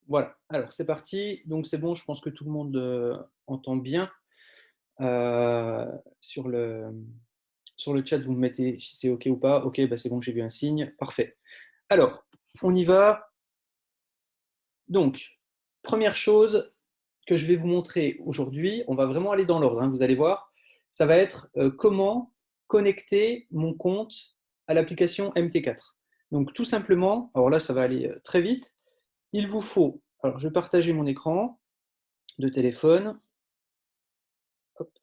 Voilà, alors c'est parti. Donc c'est bon, je pense que tout le monde, entend bien. Heu, sur le, sur le chat, vous me mettez si c'est OK ou pas. OK, bah, c'est bon, j'ai vu un signe, parfait. Alors, on y va. Donc, première chose que je vais vous montrer aujourd'hui, on va vraiment aller dans l'ordre, hein, vous allez voir. Ça va être, comment connecter mon compte à l'application MT4. Donc tout simplement, alors là, ça va aller, très vite. Il vous faut, alors je vais partager mon écran de téléphone. Hop,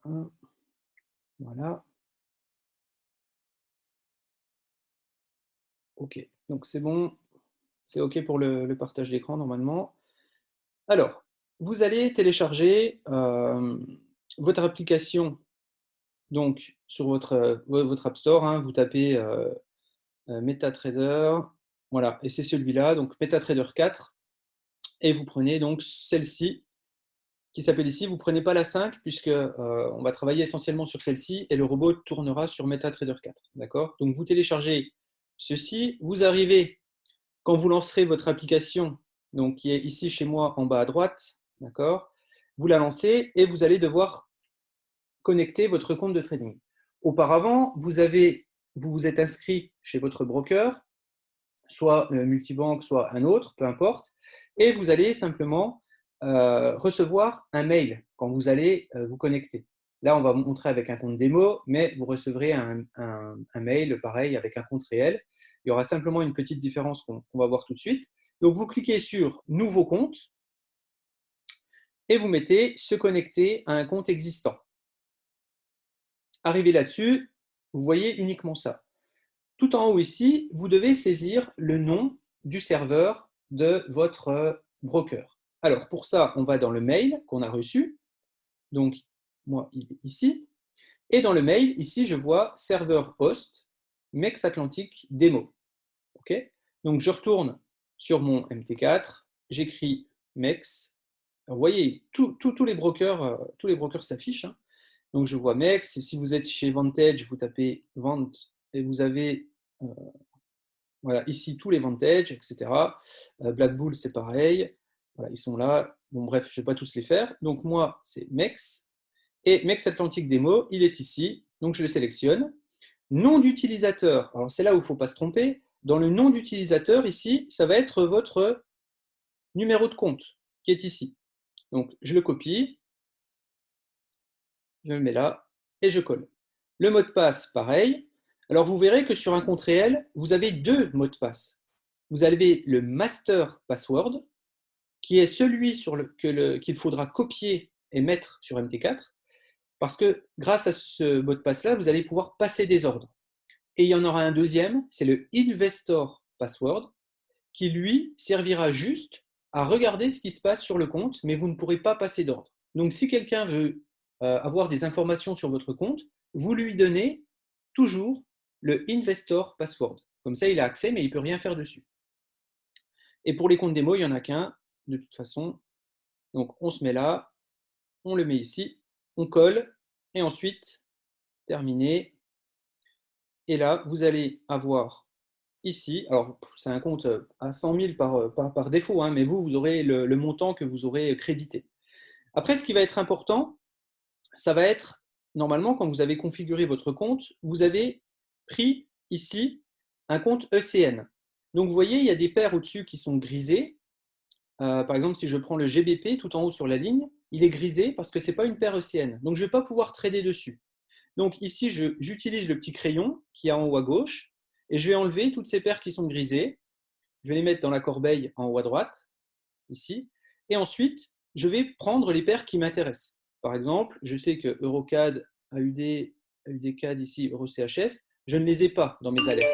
1, voilà, OK. Donc c'est bon, c'est OK pour le partage d'écran normalement. Alors, vous allez télécharger, votre application donc sur votre, votre App Store, hein, vous tapez, MetaTrader, voilà, et c'est celui-là, donc MetaTrader 4, et vous prenez donc celle-ci qui s'appelle ici. Vous ne prenez pas la 5 puisque, on va travailler essentiellement sur celle-ci et le robot tournera sur MetaTrader 4, d'accord? Donc vous téléchargez ceci, vous arrivez quand vous lancerez votre application, donc qui est ici chez moi en bas à droite, d'accord? Vous la lancez et vous allez devoir connecter votre compte de trading. Auparavant, vous vous êtes inscrit chez votre broker, soit multibanque, soit un autre, peu importe, et vous allez simplement recevoir un mail quand vous allez vous connecter. Là, on va vous montrer avec un compte démo, mais vous recevrez un mail pareil avec un compte réel. Il y aura simplement une petite différence qu'on va voir tout de suite. Donc, vous cliquez sur Nouveau compte et vous mettez Se connecter à un compte existant. Arrivé là-dessus, vous voyez uniquement ça. Tout en haut ici, vous devez saisir le nom du serveur de votre broker. Alors pour ça, on va dans le mail qu'on a reçu. Donc moi, il est ici. Et dans le mail, ici, je vois serveur host MEX Atlantic Demo. OK. Donc je retourne sur mon MT4, j'écris MEX. Alors, vous voyez, tous les brokers s'affichent, hein. Donc je vois MEX. Si vous êtes chez Vantage, vous tapez Vent et vous avez voilà, ici tous les Vantage, etc. Black Bull, c'est pareil. Voilà, ils sont là. Bon, bref, je ne vais pas tous les faire. Donc, moi, c'est MEX. Et MEX Atlantic Demo, il est ici. Donc, je le sélectionne. Nom d'utilisateur. Alors, c'est là où il ne faut pas se tromper. Dans le nom d'utilisateur, ici, ça va être votre numéro de compte qui est ici. Donc, je le copie, je le mets là et je colle. Le mot de passe, pareil. Alors, vous verrez que sur un compte réel, vous avez deux mots de passe. Vous avez le master password, qui est celui qu'il faudra copier et mettre sur MT4, parce que grâce à ce mot de passe-là, vous allez pouvoir passer des ordres. Et il y en aura un deuxième, c'est le investor password, qui lui servira juste à regarder ce qui se passe sur le compte, mais vous ne pourrez pas passer d'ordre. Donc si quelqu'un veut avoir des informations sur votre compte, vous lui donnez toujours le investor password. Comme ça, il a accès, mais il ne peut rien faire dessus. Et pour les comptes démo, il n'y en a qu'un, de toute façon. Donc on se met là, on le met ici, on colle, et ensuite, terminé. Et là, vous allez avoir ici, alors c'est un compte à 100 000 par défaut, hein, mais vous aurez le montant que vous aurez crédité. Après, ce qui va être important, ça va être, normalement, quand vous avez configuré votre compte, vous avez pris ici un compte ECN. Donc vous voyez, il y a des paires au-dessus qui sont grisées. Par exemple, si je prends le GBP tout en haut sur la ligne, il est grisé parce que ce n'est pas une paire ECN. Donc je ne vais pas pouvoir trader dessus. Donc ici, j'utilise le petit crayon qui est en haut à gauche et je vais enlever toutes ces paires qui sont grisées. Je vais les mettre dans la corbeille en haut à droite, ici. Et ensuite, je vais prendre les paires qui m'intéressent. Par exemple, je sais que Eurocad, AUD, AUDCAD ici, EuroCHF, je ne les ai pas dans mes alertes.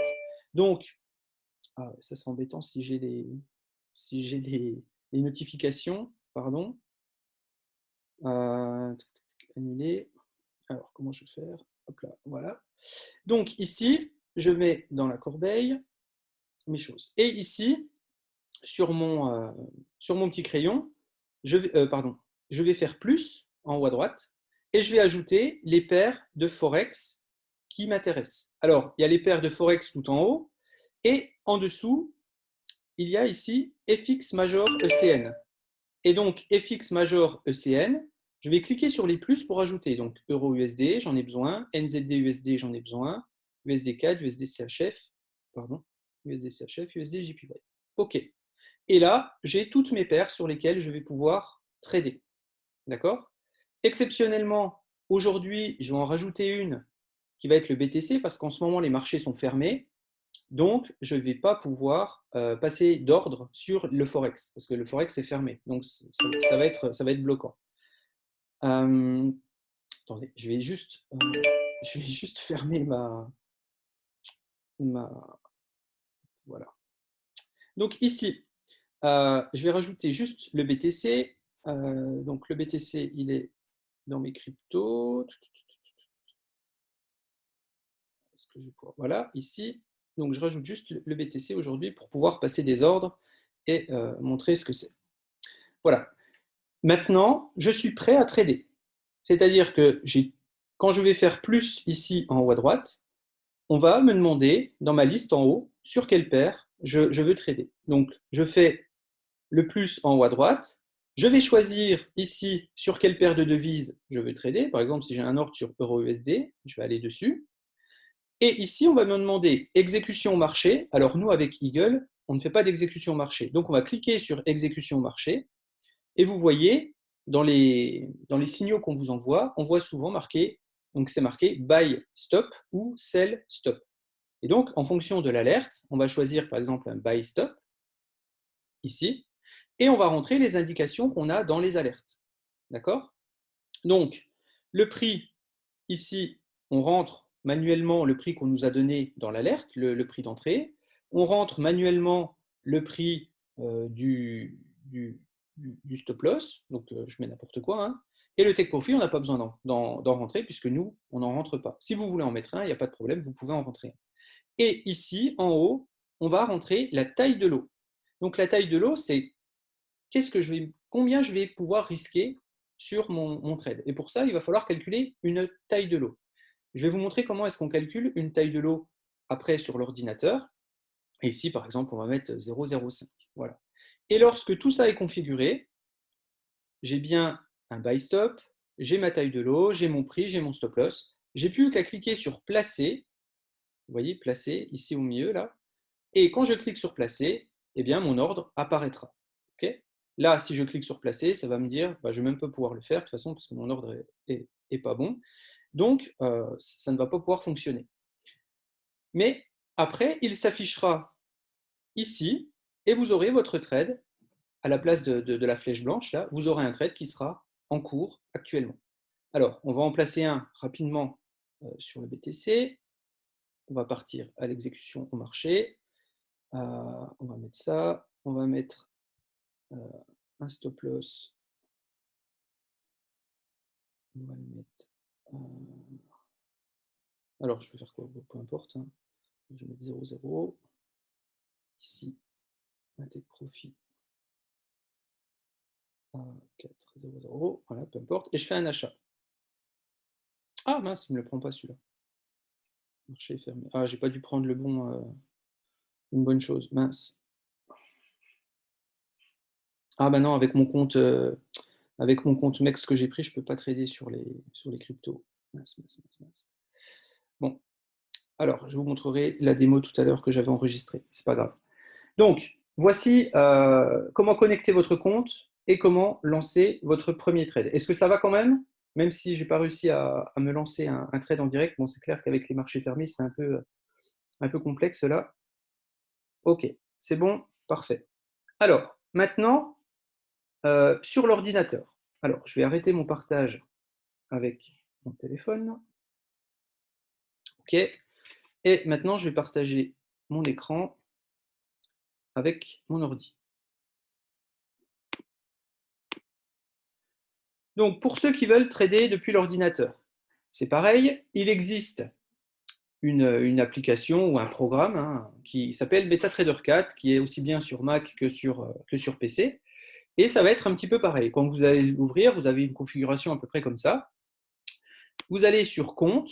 Donc, ça c'est embêtant si j'ai les notifications, pardon. Annuler. Alors, comment je vais faire? Hop là, voilà. Donc ici, je mets dans la corbeille mes choses. Et ici, sur mon petit crayon, je vais faire plus en haut à droite et je vais ajouter les paires de Forex qui m'intéressent. Alors, il y a les paires de Forex tout en haut et en dessous, il y a ici FX Major ECN. Et donc, FX Major ECN, je vais cliquer sur les plus pour ajouter. Donc, Euro USD, j'en ai besoin. NZD USD, j'en ai besoin. USD CAD, USD CHF, pardon, USD CHF, USD JPY. OK. Et là, j'ai toutes mes paires sur lesquelles je vais pouvoir trader. D'accord? Exceptionnellement, aujourd'hui, je vais en rajouter une qui va être le BTC parce qu'en ce moment, les marchés sont fermés. Donc, je ne vais pas pouvoir passer d'ordre sur le Forex parce que le Forex est fermé. Donc, ça va être bloquant. Attendez, je vais juste fermer voilà. Donc ici, je vais rajouter juste le BTC. Donc le BTC, il est dans mes cryptos. Voilà, ici. Donc je rajoute juste le BTC aujourd'hui pour pouvoir passer des ordres et montrer ce que c'est. Voilà. Maintenant, je suis prêt à trader. C'est-à-dire que quand je vais faire plus ici en haut à droite, on va me demander dans ma liste en haut sur quelle paire je veux trader. Donc je fais le plus en haut à droite. Je vais choisir ici sur quelle paire de devises je veux trader. Par exemple, si j'ai un ordre sur Euro-USD, je vais aller dessus. Et ici, on va me demander exécution marché. Alors nous, avec Eagle, on ne fait pas d'exécution marché. Donc on va cliquer sur exécution marché. Et vous voyez, dans les signaux qu'on vous envoie, on voit souvent marqué, donc c'est marqué buy stop ou sell stop. Et donc, en fonction de l'alerte, on va choisir par exemple un buy stop, ici, et on va rentrer les indications qu'on a dans les alertes. D'accord? Donc, le prix, ici, on rentre manuellement le prix qu'on nous a donné dans l'alerte, le prix d'entrée. On rentre manuellement le prix du stop loss, donc je mets n'importe quoi. Hein. Et le take profit, on n'a pas besoin d'en rentrer puisque nous, on n'en rentre pas. Si vous voulez en mettre un, il n'y a pas de problème, vous pouvez en rentrer un. Et ici, en haut, on va rentrer la taille de lot. Donc la taille de lot, c'est combien je vais pouvoir risquer sur mon trade. Et pour ça, il va falloir calculer une taille de lot. Je vais vous montrer comment est-ce qu'on calcule une taille de lot après sur l'ordinateur. Et ici, par exemple, on va mettre 0,05. Voilà. Et lorsque tout ça est configuré, j'ai bien un buy stop, j'ai ma taille de lot, j'ai mon prix, j'ai mon stop loss. J'ai plus qu'à cliquer sur placer. Vous voyez, placer ici au milieu là. Et quand je clique sur placer, eh bien, mon ordre apparaîtra. Okay. Là, si je clique sur placer, ça va me dire, je ne vais même pas pouvoir le faire de toute façon parce que mon ordre est pas bon. Donc, ça ne va pas pouvoir fonctionner. Mais après, il s'affichera ici et vous aurez votre trade à la place de la flèche blanche. Là, vous aurez un trade qui sera en cours actuellement. Alors, on va en placer un rapidement sur le BTC. On va partir à l'exécution au marché. On va mettre ça. On va mettre un stop loss. On va le mettre. Alors, je vais faire quoi? Peu importe. Hein. Je vais mettre 0,0. Ici, un take profit à 4,00. Voilà, peu importe. Et je fais un achat. Ah mince, il ne me le prend pas celui-là. Marché est fermé. Ah, j'ai pas dû prendre une bonne chose. Mince. Ah bah non, avec mon compte MEX que j'ai pris, je ne peux pas trader sur les cryptos. Mince, mince, mince, mince. Bon, alors je vous montrerai la démo tout à l'heure que j'avais enregistrée. C'est pas grave. Donc, voici comment connecter votre compte et comment lancer votre premier trade. Est-ce que ça va quand même? Même si je n'ai pas réussi à me lancer un trade en direct, bon, c'est clair qu'avec les marchés fermés, c'est un peu complexe là. Ok, c'est bon, parfait. Alors, maintenant, sur l'ordinateur. Alors, je vais arrêter mon partage avec mon téléphone. OK. Et maintenant, je vais partager mon écran avec mon ordi. Donc, pour ceux qui veulent trader depuis l'ordinateur, c'est pareil. Il existe une application ou un programme qui s'appelle MetaTrader 4, qui est aussi bien sur Mac que sur PC. Et ça va être un petit peu pareil. Quand vous allez l'ouvrir, vous avez une configuration à peu près comme ça. Vous allez sur Compte,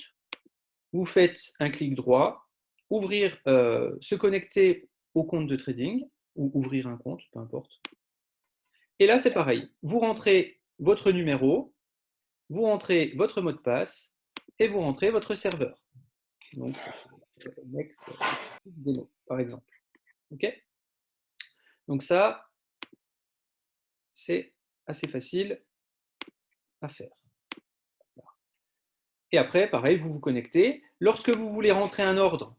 vous faites un clic droit, ouvrir, se connecter au compte de trading. ou ouvrir un compte, peu importe. Et là, c'est pareil. Vous rentrez votre numéro, vous rentrez votre mot de passe et vous rentrez votre serveur. Donc, c'est Next Demo, par exemple. OK? Donc ça, c'est assez facile à faire. Et après, pareil, vous vous connectez. Lorsque vous voulez rentrer un ordre,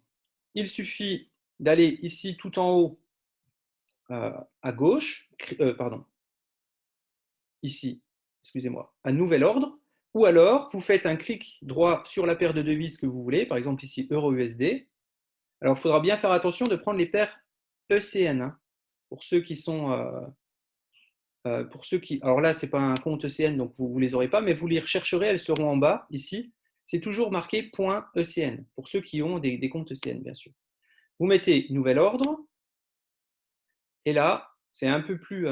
il suffit d'aller ici tout en haut à gauche, pardon, ici, excusez-moi, à nouvel ordre, ou alors vous faites un clic droit sur la paire de devises que vous voulez, par exemple ici euro-USD. Alors il faudra bien faire attention de prendre les paires ECN, hein, pour ceux qui sont pour ceux qui, alors là, ce n'est pas un compte ECN, donc vous ne les aurez pas, mais vous les rechercherez, elles seront en bas, ici. C'est toujours marqué .ECN, pour ceux qui ont des comptes ECN, bien sûr. Vous mettez nouvel ordre, et là, c'est un peu plus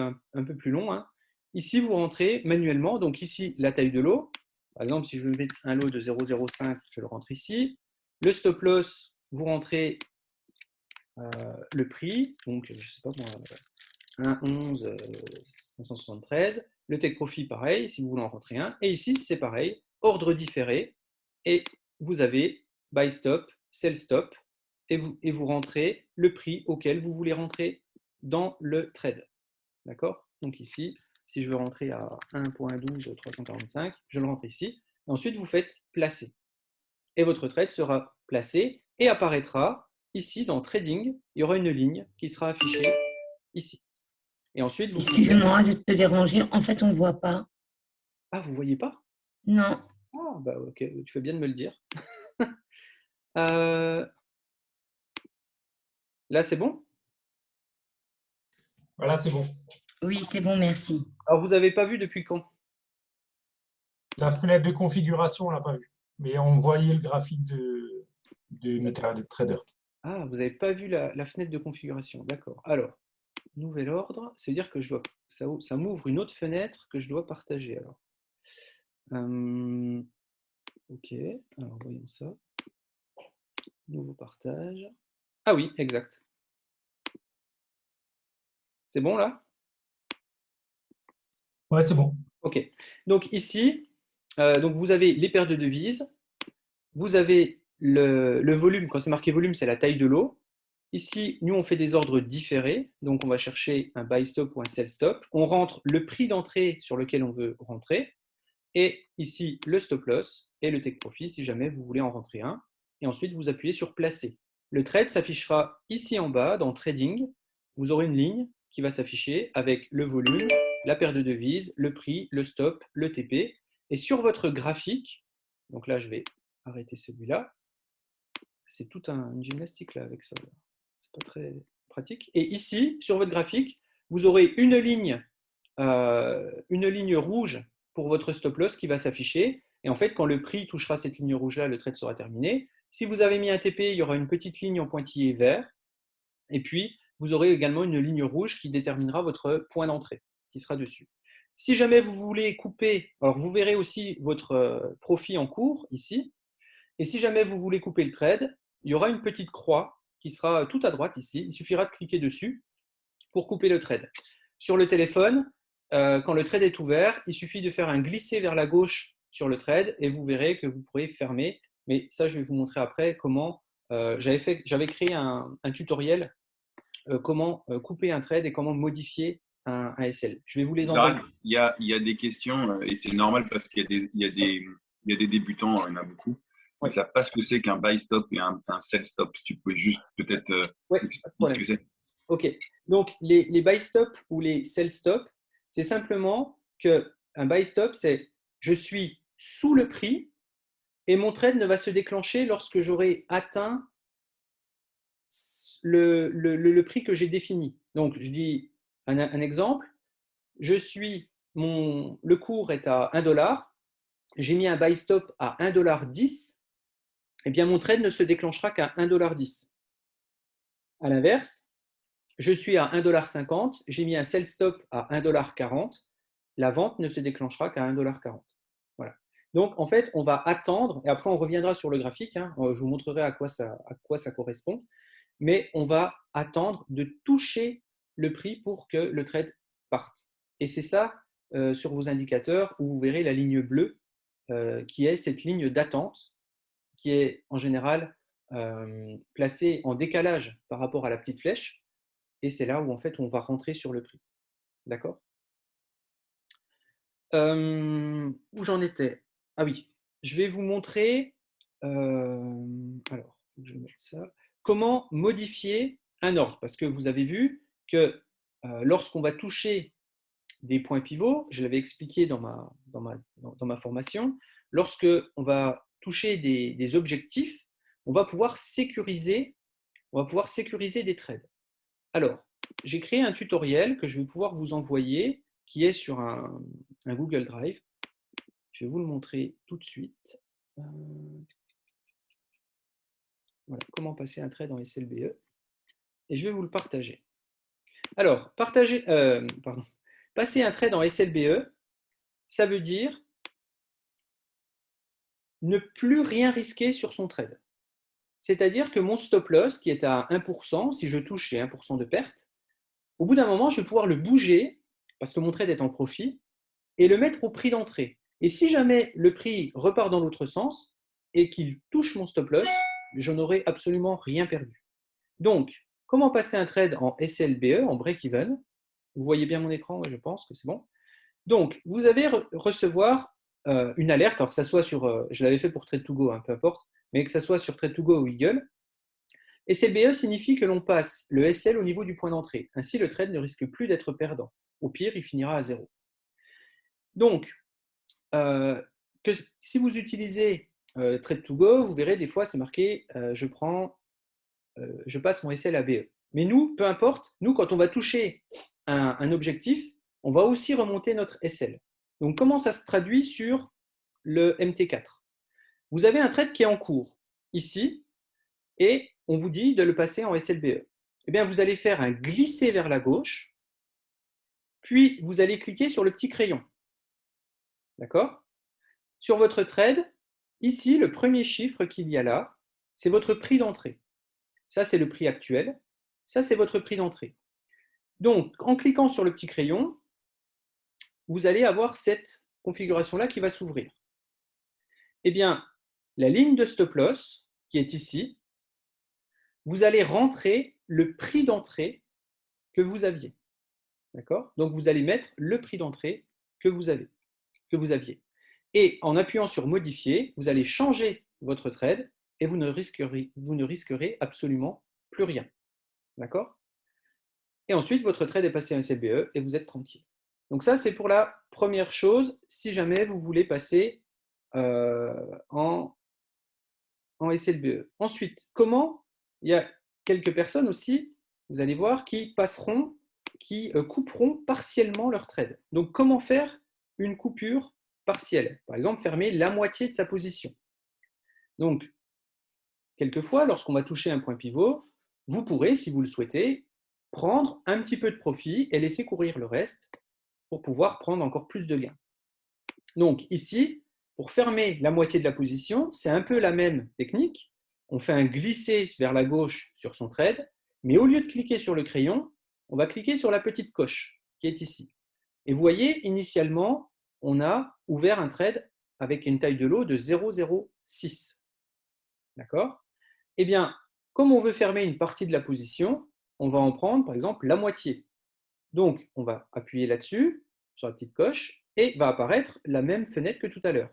long. Hein. Ici, vous rentrez manuellement, donc ici, la taille de lot. Par exemple, si je veux mettre un lot de 0,05, je le rentre ici. Le stop loss, vous rentrez le prix, donc je ne sais pas moi, 1,11 573. Le take profit, pareil, si vous voulez en rentrer un. Et ici, c'est pareil, ordre différé. Et vous avez buy stop, sell stop. Et vous rentrez le prix auquel vous voulez rentrer dans le trade. D'accord? Donc ici, si je veux rentrer à 1.12 345, je le rentre ici. Ensuite, vous faites placer. Et votre trade sera placé et apparaîtra ici dans Trading. Il y aura une ligne qui sera affichée ici. Et ensuite, vous cliquez. Excuse-moi de te déranger. En fait, on ne voit pas. Ah, vous ne voyez pas? Non. Ah, bah ok, tu fais bien de me le dire. Là, c'est bon? Voilà, c'est bon. Oui, c'est bon, merci. Alors, vous n'avez pas vu depuis quand? La fenêtre de configuration, on ne l'a pas vue. Mais on voyait le graphique de MetaTrader. Ah, vous n'avez pas vu la fenêtre de configuration. D'accord. Alors, nouvel ordre, ça veut dire que ça m'ouvre une autre fenêtre que je dois partager. Alors, ok, alors voyons ça. Nouveau partage. Ah oui, exact. C'est bon là? Ouais, c'est bon. Ok. Donc ici, donc vous avez les paires de devises. Vous avez le volume. Quand c'est marqué volume, c'est la taille de lot. Ici, nous, on fait des ordres différés. Donc, on va chercher un buy stop ou un sell stop. On rentre le prix d'entrée sur lequel on veut rentrer. Et ici, le stop loss et le take profit si jamais vous voulez en rentrer un. Et ensuite, vous appuyez sur placer. Le trade s'affichera ici en bas dans Trading. Vous aurez une ligne qui va s'afficher avec le volume, la paire de devises, le prix, le stop, le TP. Et sur votre graphique, donc là, je vais arrêter celui-là. C'est toute une gymnastique là avec ça. C'est pas très pratique. Et ici, sur votre graphique, vous aurez une ligne rouge pour votre stop loss qui va s'afficher. Et en fait, quand le prix touchera cette ligne rouge-là, le trade sera terminé. Si vous avez mis un TP, il y aura une petite ligne en pointillé vert. Et puis, vous aurez également une ligne rouge qui déterminera votre point d'entrée, qui sera dessus. Si jamais vous voulez couper, alors vous verrez aussi votre profit en cours ici. Et si jamais vous voulez couper le trade, il y aura une petite croix qui sera tout à droite ici. Il suffira de cliquer dessus pour couper le trade. Sur le téléphone, quand le trade est ouvert, il suffit de faire un glisser vers la gauche sur le trade et vous verrez que vous pourrez fermer. Mais ça, je vais vous montrer après comment j'avais créé un tutoriel comment couper un trade et comment modifier un SL. Je vais vous les envoyer. Il y a des questions et c'est normal parce qu'il y a des débutants, il y en a beaucoup. Ils ne savent pas ce que c'est qu'un buy stop et un sell stop. Si tu peux juste peut-être expliquer ce que c'est. Ok, donc les buy stop ou les sell stop, c'est simplement qu'un buy stop, c'est je suis sous le prix et mon trade ne va se déclencher lorsque j'aurai atteint le prix que j'ai défini. Donc, je dis un exemple, le cours est à 1 $, j'ai mis un buy stop à 1,10 $, eh bien mon trade ne se déclenchera qu'à 1,10 $. À l'inverse, je suis à 1,50 $, j'ai mis un sell stop à 1,40 $, la vente ne se déclenchera qu'à 1,40 $. Voilà. Donc, en fait, on va attendre, et après on reviendra sur le graphique, hein, je vous montrerai à quoi ça correspond, mais on va attendre de toucher le prix pour que le trade parte. Et c'est ça, sur vos indicateurs, où vous verrez la ligne bleue, qui est cette ligne d'attente, qui est en général placée en décalage par rapport à la petite flèche. Et c'est là où en fait on va rentrer sur le prix. D'accord? Où j'en étais? Ah oui, je vais vous montrer, alors, je vais mettre ça, comment modifier un ordre. Parce que vous avez vu que lorsqu'on va toucher des points pivots, je l'avais expliqué dans ma formation, lorsque on va toucher des objectifs, on va pouvoir sécuriser des trades. Alors, j'ai créé un tutoriel que je vais pouvoir vous envoyer, qui est sur un Google Drive. Je vais vous le montrer tout de suite. Voilà, comment passer un trade en SLBE. Et je vais vous le partager. Alors, passer un trade en SLBE, ça veut dire ne plus rien risquer sur son trade. C'est-à-dire que mon stop loss, qui est à 1%, si je touche, j'ai 1% de perte, au bout d'un moment, je vais pouvoir le bouger, parce que mon trade est en profit, et le mettre au prix d'entrée. Et si jamais le prix repart dans l'autre sens et qu'il touche mon stop loss, je n'aurai absolument rien perdu. Donc, comment passer un trade en SLBE, en break-even? Vous voyez bien mon écran, je pense que c'est bon. Donc, vous allez recevoir une alerte, alors que ça soit sur, je l'avais fait pour Trade2Go, hein, peu importe, mais que ça soit sur Trade2Go ou Eagle. SLBE signifie que l'on passe le SL au niveau du point d'entrée. Ainsi, le trade ne risque plus d'être perdant. Au pire, il finira à zéro. Donc, si vous utilisez Trade2Go, vous verrez des fois c'est marqué je passe mon SL à BE. Mais nous, peu importe, nous quand on va toucher un objectif, on va aussi remonter notre SL. Donc comment ça se traduit sur le MT4? Vous avez un trade qui est en cours ici et on vous dit de le passer en SLBE. Eh bien, vous allez faire un glisser vers la gauche, puis vous allez cliquer sur le petit crayon. D'accord? Sur votre trade, ici, le premier chiffre qu'il y a là, c'est votre prix d'entrée. Ça, c'est le prix actuel. Ça, c'est votre prix d'entrée. Donc, en cliquant sur le petit crayon, vous allez avoir cette configuration-là qui va s'ouvrir. Eh bien, la ligne de stop loss, qui est ici, vous allez rentrer le prix d'entrée que vous aviez. D'accord? Donc, vous allez mettre le prix d'entrée que vous aviez. Et en appuyant sur modifier, vous allez changer votre trade et vous ne risquerez absolument plus rien. D'accord? Et ensuite, votre trade est passé en SLBE et vous êtes tranquille. Donc ça, c'est pour la première chose, si jamais vous voulez passer en SLBE. Ensuite, comment? Il y a quelques personnes aussi, vous allez voir, qui couperont partiellement leur trade. Donc, comment faire une coupure partielle? Par exemple, fermer la moitié de sa position. Donc, quelquefois, lorsqu'on va toucher un point pivot, vous pourrez, si vous le souhaitez, prendre un petit peu de profit et laisser courir le reste pour pouvoir prendre encore plus de gains. Donc ici, pour fermer la moitié de la position, c'est un peu la même technique. On fait un glisser vers la gauche sur son trade, mais au lieu de cliquer sur le crayon, on va cliquer sur la petite coche qui est ici. Et vous voyez, initialement, on a ouvert un trade avec une taille de lot de 0,06. D'accord? Eh bien, comme on veut fermer une partie de la position, on va en prendre par exemple la moitié. Donc, on va appuyer là-dessus, sur la petite coche, et va apparaître la même fenêtre que tout à l'heure.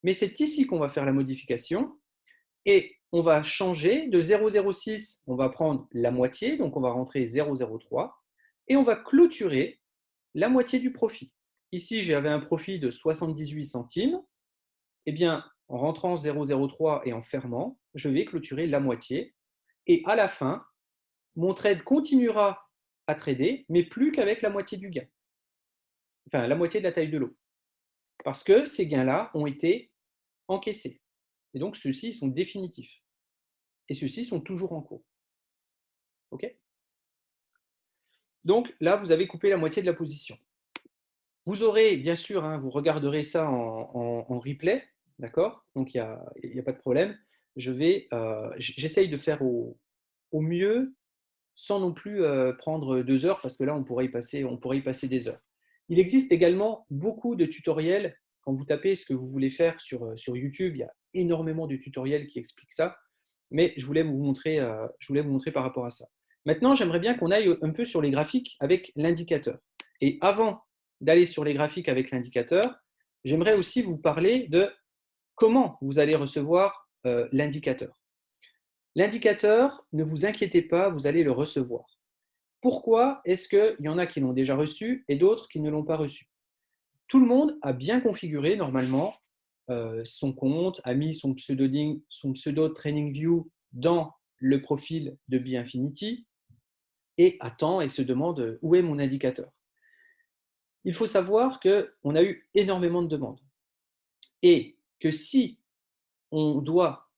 Mais c'est ici qu'on va faire la modification, et on va changer de 0,06, on va prendre la moitié, donc on va rentrer 0,03, et on va clôturer la moitié du profit. Ici, j'avais un profit de 78 centimes, eh bien, en rentrant 0,03 et en fermant, je vais clôturer la moitié, et à la fin, mon trade continuera à trader, mais plus qu'avec la moitié du gain. Enfin, la moitié de la taille de lot. Parce que ces gains-là ont été encaissés. Et donc, ceux-ci sont définitifs. Et ceux-ci sont toujours en cours. OK? Donc, là, vous avez coupé la moitié de la position. Vous aurez, bien sûr, hein, vous regarderez ça en replay. D'accord? Donc, il n'y a pas de problème. J'essaye de faire au mieux sans non plus prendre 2 heures, parce que là, on pourrait y passer des heures. Il existe également beaucoup de tutoriels. Quand vous tapez ce que vous voulez faire sur YouTube, il y a énormément de tutoriels qui expliquent ça, mais je voulais vous montrer par rapport à ça. Maintenant, j'aimerais bien qu'on aille un peu sur les graphiques avec l'indicateur. Et avant d'aller sur les graphiques avec l'indicateur, j'aimerais aussi vous parler de comment vous allez recevoir l'indicateur. L'indicateur, ne vous inquiétez pas, vous allez le recevoir. Pourquoi est-ce qu'il y en a qui l'ont déjà reçu et d'autres qui ne l'ont pas reçu? Tout le monde a bien configuré normalement son compte, a mis son pseudo TradingView dans le profil de Bi-Infinity et attend et se demande où est mon indicateur. Il faut savoir qu'on a eu énormément de demandes et que si on doit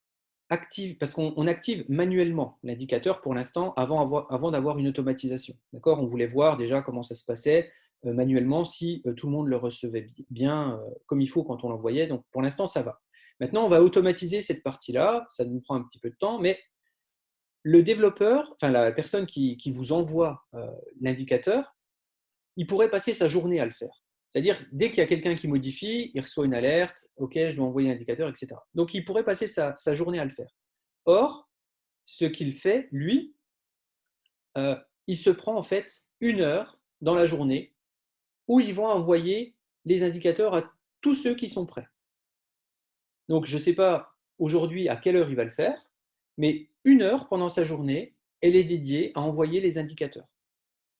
activer, parce qu'on active manuellement l'indicateur pour l'instant avant d'avoir une automatisation. D'accord ? On voulait voir déjà comment ça se passait manuellement, si tout le monde le recevait bien comme il faut quand on l'envoyait. Donc pour l'instant, ça va. Maintenant, on va automatiser cette partie-là. Ça nous prend un petit peu de temps, mais le développeur, enfin la personne qui vous envoie l'indicateur, il pourrait passer sa journée à le faire. C'est-à-dire, dès qu'il y a quelqu'un qui modifie, il reçoit une alerte, OK, je dois envoyer l'indicateur, etc. Donc, il pourrait passer sa journée à le faire. Or, ce qu'il fait, lui, il se prend en fait 1 heure dans la journée où ils vont envoyer les indicateurs à tous ceux qui sont prêts. Donc, je ne sais pas aujourd'hui à quelle heure il va le faire, mais 1 heure pendant sa journée, elle est dédiée à envoyer les indicateurs.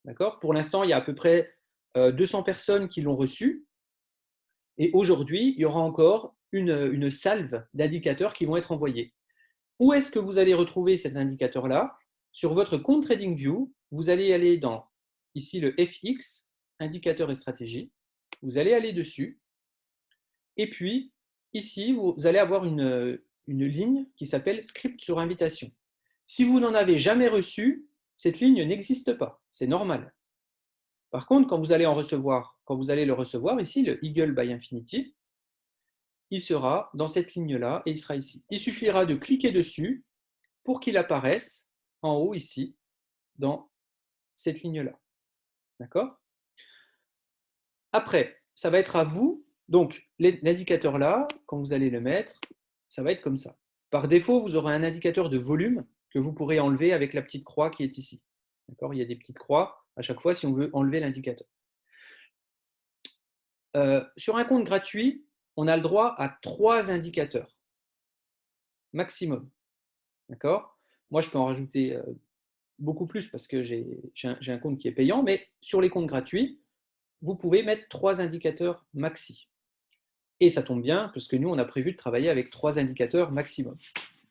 D'accord ? Pour l'instant, il y a à peu près 200 personnes qui l'ont reçu. Et aujourd'hui, il y aura encore une salve d'indicateurs qui vont être envoyés. Où est-ce que vous allez retrouver cet indicateur-là? Sur votre compte TradingView, vous allez aller dans, ici, le FX, indicateur et stratégie. Vous allez aller dessus. Et puis, ici, vous allez avoir une ligne qui s'appelle script sur invitation. Si vous n'en avez jamais reçu, cette ligne n'existe pas. C'est normal. Par contre, quand vous allez le recevoir, ici, le Eagle by Infinity, il sera dans cette ligne-là et il sera ici. Il suffira de cliquer dessus pour qu'il apparaisse en haut ici, dans cette ligne-là. D'accord? Après, ça va être à vous. Donc, l'indicateur là, quand vous allez le mettre, ça va être comme ça. Par défaut, vous aurez un indicateur de volume que vous pourrez enlever avec la petite croix qui est ici. D'accord? Il y a des petites croix à chaque fois si on veut enlever l'indicateur. Sur un compte gratuit, on a le droit à 3 indicateurs maximum. D'accord? Moi, je peux en rajouter beaucoup plus parce que j'ai un compte qui est payant, mais sur les comptes gratuits, vous pouvez mettre 3 indicateurs maxi. Et ça tombe bien, parce que nous, on a prévu de travailler avec 3 indicateurs maximum.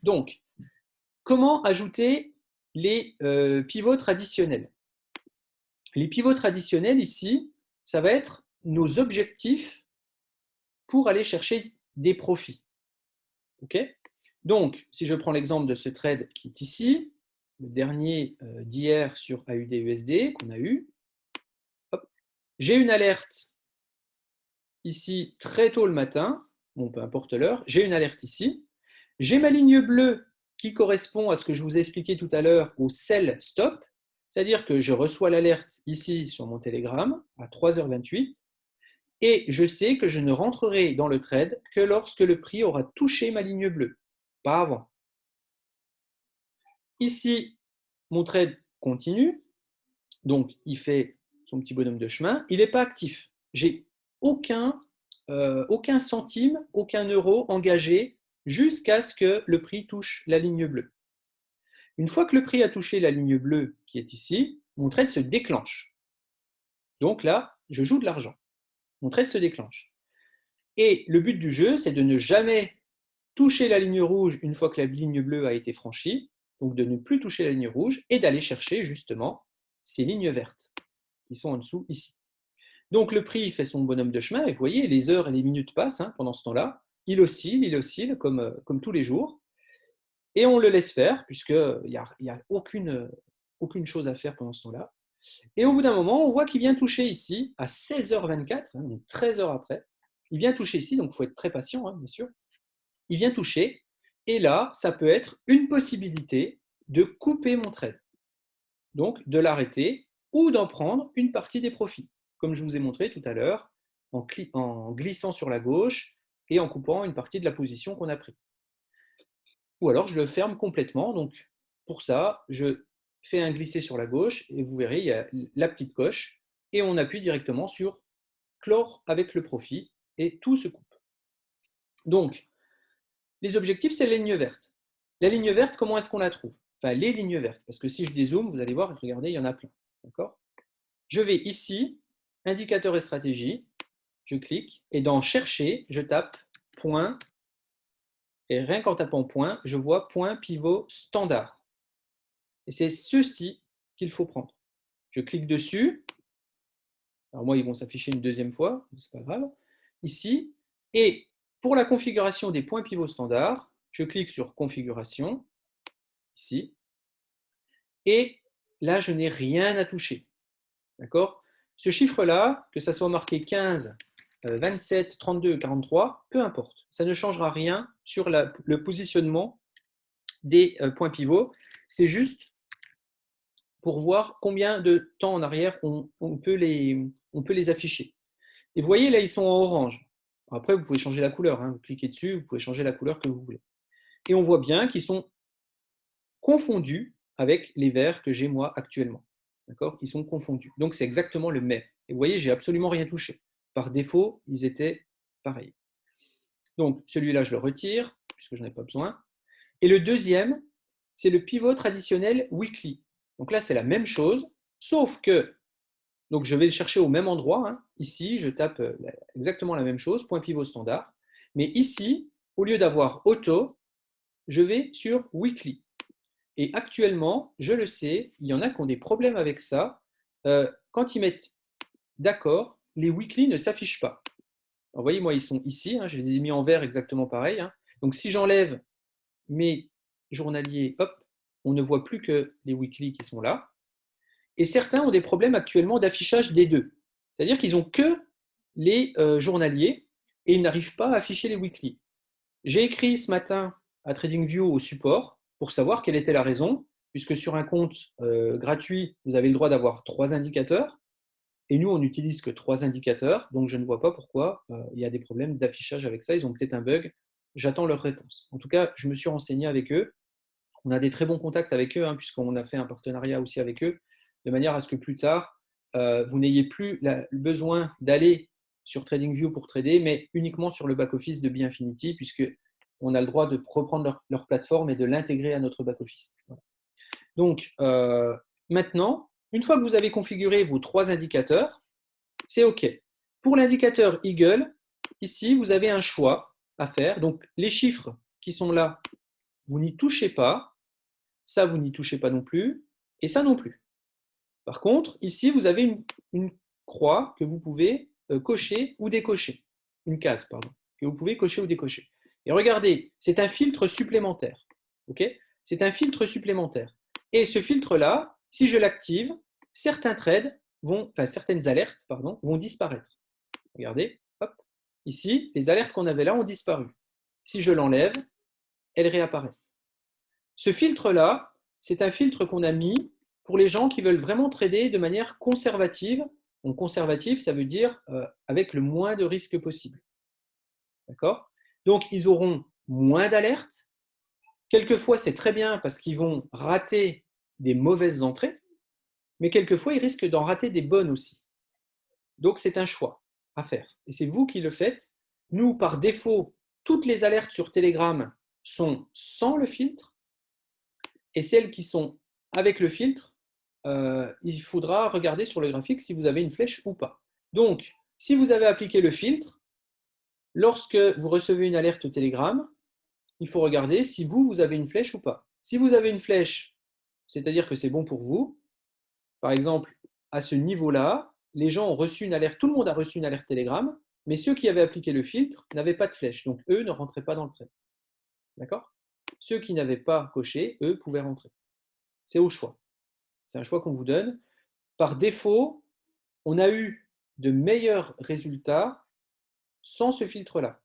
Donc, comment ajouter les pivots traditionnels? Les pivots traditionnels, ici, ça va être nos objectifs pour aller chercher des profits. OK? Donc, si je prends l'exemple de ce trade qui est ici, le dernier d'hier sur AUD-USD qu'on a eu, j'ai une alerte ici très tôt le matin, bon, peu importe l'heure, j'ai une alerte ici. J'ai ma ligne bleue qui correspond à ce que je vous ai expliqué tout à l'heure au sell stop, c'est-à-dire que je reçois l'alerte ici sur mon Telegram à 3h28 et je sais que je ne rentrerai dans le trade que lorsque le prix aura touché ma ligne bleue, pas avant. Ici, mon trade continue, donc il fait son petit bonhomme de chemin, il n'est pas actif. J'ai aucun centime, aucun euro engagé jusqu'à ce que le prix touche la ligne bleue. Une fois que le prix a touché la ligne bleue qui est ici, mon trade se déclenche. Donc là, je joue de l'argent. Mon trade se déclenche. Et le but du jeu, c'est de ne jamais toucher la ligne rouge une fois que la ligne bleue a été franchie, donc de ne plus toucher la ligne rouge et d'aller chercher justement ces lignes vertes qui sont en dessous ici. Donc le prix fait son bonhomme de chemin et vous voyez, les heures et les minutes passent pendant ce temps-là. Il oscille comme tous les jours. Et on le laisse faire puisqu'il n'y a aucune chose à faire pendant ce temps-là. Et au bout d'un moment, on voit qu'il vient toucher ici à 16h24, donc 13 heures après. Il vient toucher ici, donc il faut être très patient, bien sûr. Il vient toucher, et là, ça peut être une possibilité de couper mon trade. donc de l'arrêter ou d'en prendre une partie des profits, comme je vous ai montré tout à l'heure, en glissant sur la gauche et en coupant une partie de la position qu'on a prise. Ou alors je le ferme complètement. Donc pour ça, je fais un glisser sur la gauche et vous verrez, il y a la petite coche et on appuie directement sur clore avec le profit et tout se coupe. Donc, les objectifs, c'est la ligne verte. La ligne verte, comment est-ce qu'on la trouve? Enfin, les lignes vertes, parce que si je dézoome, vous allez voir, regardez, il y en a plein. D'accord? Je vais ici, indicateur et stratégie, je clique, et dans chercher, je tape point, et rien qu'en tapant point, je vois point pivot standard. Et c'est ceci qu'il faut prendre. Je clique dessus. Alors moi, ils vont s'afficher une deuxième fois, c'est pas grave. Ici, et pour la configuration des points pivots standards, je clique sur configuration, ici, et là, je n'ai rien à toucher. D'accord? Ce chiffre-là, que ça soit marqué 15, 27, 32, 43, peu importe. Ça ne changera rien sur le positionnement des points pivots. C'est juste pour voir combien de temps en arrière on peut les afficher. Et vous voyez, là, ils sont en orange. Après, vous pouvez changer la couleur. Vous cliquez dessus, vous pouvez changer la couleur que vous voulez. Et on voit bien qu'ils sont confondus avec les verts que j'ai moi actuellement. D'accord? Ils sont confondus. Donc, c'est exactement le même. Et vous voyez, j'ai absolument rien touché. Par défaut, ils étaient pareils. Donc, celui-là, je le retire, puisque je n'en ai pas besoin. Et le deuxième, c'est le pivot traditionnel weekly. Donc là, c'est la même chose, sauf que, donc je vais le chercher au même endroit. Ici, je tape exactement la même chose, point pivot standard. Mais ici, au lieu d'avoir auto, je vais sur weekly. Et actuellement, je le sais, il y en a qui ont des problèmes avec ça. Quand ils mettent d'accord, les weekly ne s'affichent pas. Alors, vous voyez, moi, ils sont ici. Je les ai mis en vert exactement pareil. Donc, si j'enlève mes journaliers, hop, on ne voit plus que les weekly qui sont là. Et certains ont des problèmes actuellement d'affichage des deux. C'est-à-dire qu'ils n'ont que les journaliers et ils n'arrivent pas à afficher les weekly. J'ai écrit ce matin à TradingView au support pour savoir quelle était la raison, puisque sur un compte gratuit, vous avez le droit d'avoir 3 indicateurs, et nous, on n'utilise que 3 indicateurs, donc je ne vois pas pourquoi il y a des problèmes d'affichage avec ça. Ils ont peut-être un bug. J'attends leur réponse. En tout cas, je me suis renseigné avec eux. On a des très bons contacts avec eux, puisqu'on a fait un partenariat aussi avec eux, de manière à ce que plus tard, vous n'ayez plus le besoin d'aller sur TradingView pour trader, mais uniquement sur le back-office de Binfinity, puisqu'on a le droit de reprendre leur plateforme et de l'intégrer à notre back-office. Voilà. Donc, maintenant, une fois que vous avez configuré vos 3 indicateurs, c'est OK. Pour l'indicateur Eagle, ici, vous avez un choix à faire. Donc, les chiffres qui sont là, vous n'y touchez pas. Ça, vous n'y touchez pas non plus. Et ça non plus. Par contre, ici, vous avez une croix que vous pouvez cocher ou décocher. Une case, pardon, que vous pouvez cocher ou décocher. Et regardez, c'est un filtre supplémentaire. Okay? C'est un filtre supplémentaire. Et ce filtre-là, si je l'active, certaines alertes vont disparaître. Regardez, hop, ici, les alertes qu'on avait là ont disparu. Si je l'enlève, elles réapparaissent. Ce filtre-là, c'est un filtre qu'on a mis pour les gens qui veulent vraiment trader de manière conservative. Donc, conservative, ça veut dire avec le moins de risques possible. D'accord? Donc, ils auront moins d'alertes. Quelquefois, c'est très bien parce qu'ils vont rater des mauvaises entrées, mais quelquefois, ils risquent d'en rater des bonnes aussi. Donc, c'est un choix à faire. Et c'est vous qui le faites. Nous, par défaut, toutes les alertes sur Telegram sont sans le filtre. Et celles qui sont avec le filtre, il faudra regarder sur le graphique si vous avez une flèche ou pas. Donc, si vous avez appliqué le filtre, lorsque vous recevez une alerte Telegram, il faut regarder si vous avez une flèche ou pas. Si vous avez une flèche, c'est-à-dire que c'est bon pour vous. Par exemple, à ce niveau-là, les gens ont reçu une alerte, tout le monde a reçu une alerte Telegram, mais ceux qui avaient appliqué le filtre n'avaient pas de flèche. Donc, eux ne rentraient pas dans le trade. D'accord? Ceux qui n'avaient pas coché, eux, pouvaient rentrer. C'est au choix. C'est un choix qu'on vous donne. Par défaut, on a eu de meilleurs résultats sans ce filtre-là.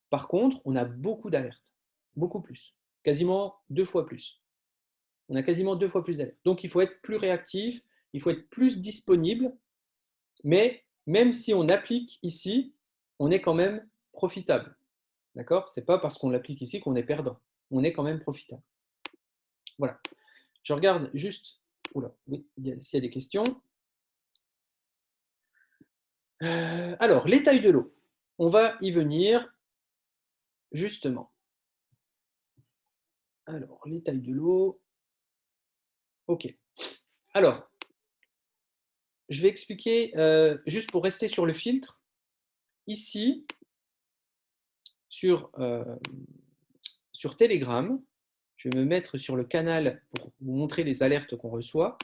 Par contre, on a beaucoup d'alertes, beaucoup plus, quasiment 2 fois plus. On a quasiment 2 fois plus d'alertes. Donc, il faut être plus réactif, il faut être plus disponible. Mais même si on applique ici, on est quand même profitable. D'accord? Ce n'est pas parce qu'on l'applique ici qu'on est perdant. On est quand même profitable. Voilà. Je regarde juste. Oula, oui, s'il y a des questions. Alors, les tailles de lot. On va y venir justement. Alors, les tailles de lot. OK. Alors, je vais expliquer, juste pour rester sur le filtre. Ici, sur Telegram, je vais me mettre sur le canal pour vous montrer les alertes qu'on reçoit.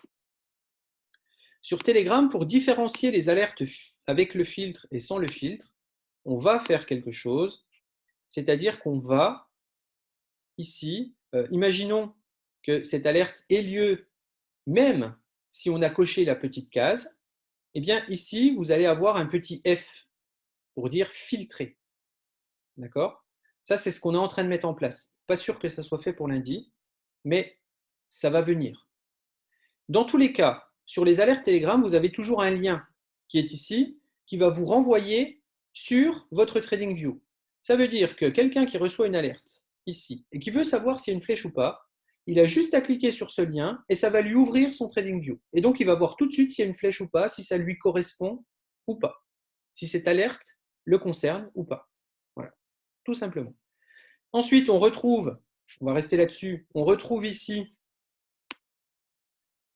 Sur Telegram, pour différencier les alertes avec le filtre et sans le filtre, on va faire quelque chose, c'est-à-dire qu'on va, ici, imaginons que cette alerte ait lieu même si on a coché la petite case, eh bien ici, vous allez avoir un petit F pour dire filtrer. D'accord? Ça, c'est ce qu'on est en train de mettre en place. Pas sûr que ça soit fait pour lundi, mais ça va venir. Dans tous les cas, sur les alertes Telegram, vous avez toujours un lien qui est ici, qui va vous renvoyer sur votre TradingView. Ça veut dire que quelqu'un qui reçoit une alerte ici et qui veut savoir s'il y a une flèche ou pas, il a juste à cliquer sur ce lien et ça va lui ouvrir son TradingView. Et donc, il va voir tout de suite s'il y a une flèche ou pas, si ça lui correspond ou pas, si cette alerte le concerne ou pas. Voilà, tout simplement. Ensuite, on va rester là-dessus, on retrouve ici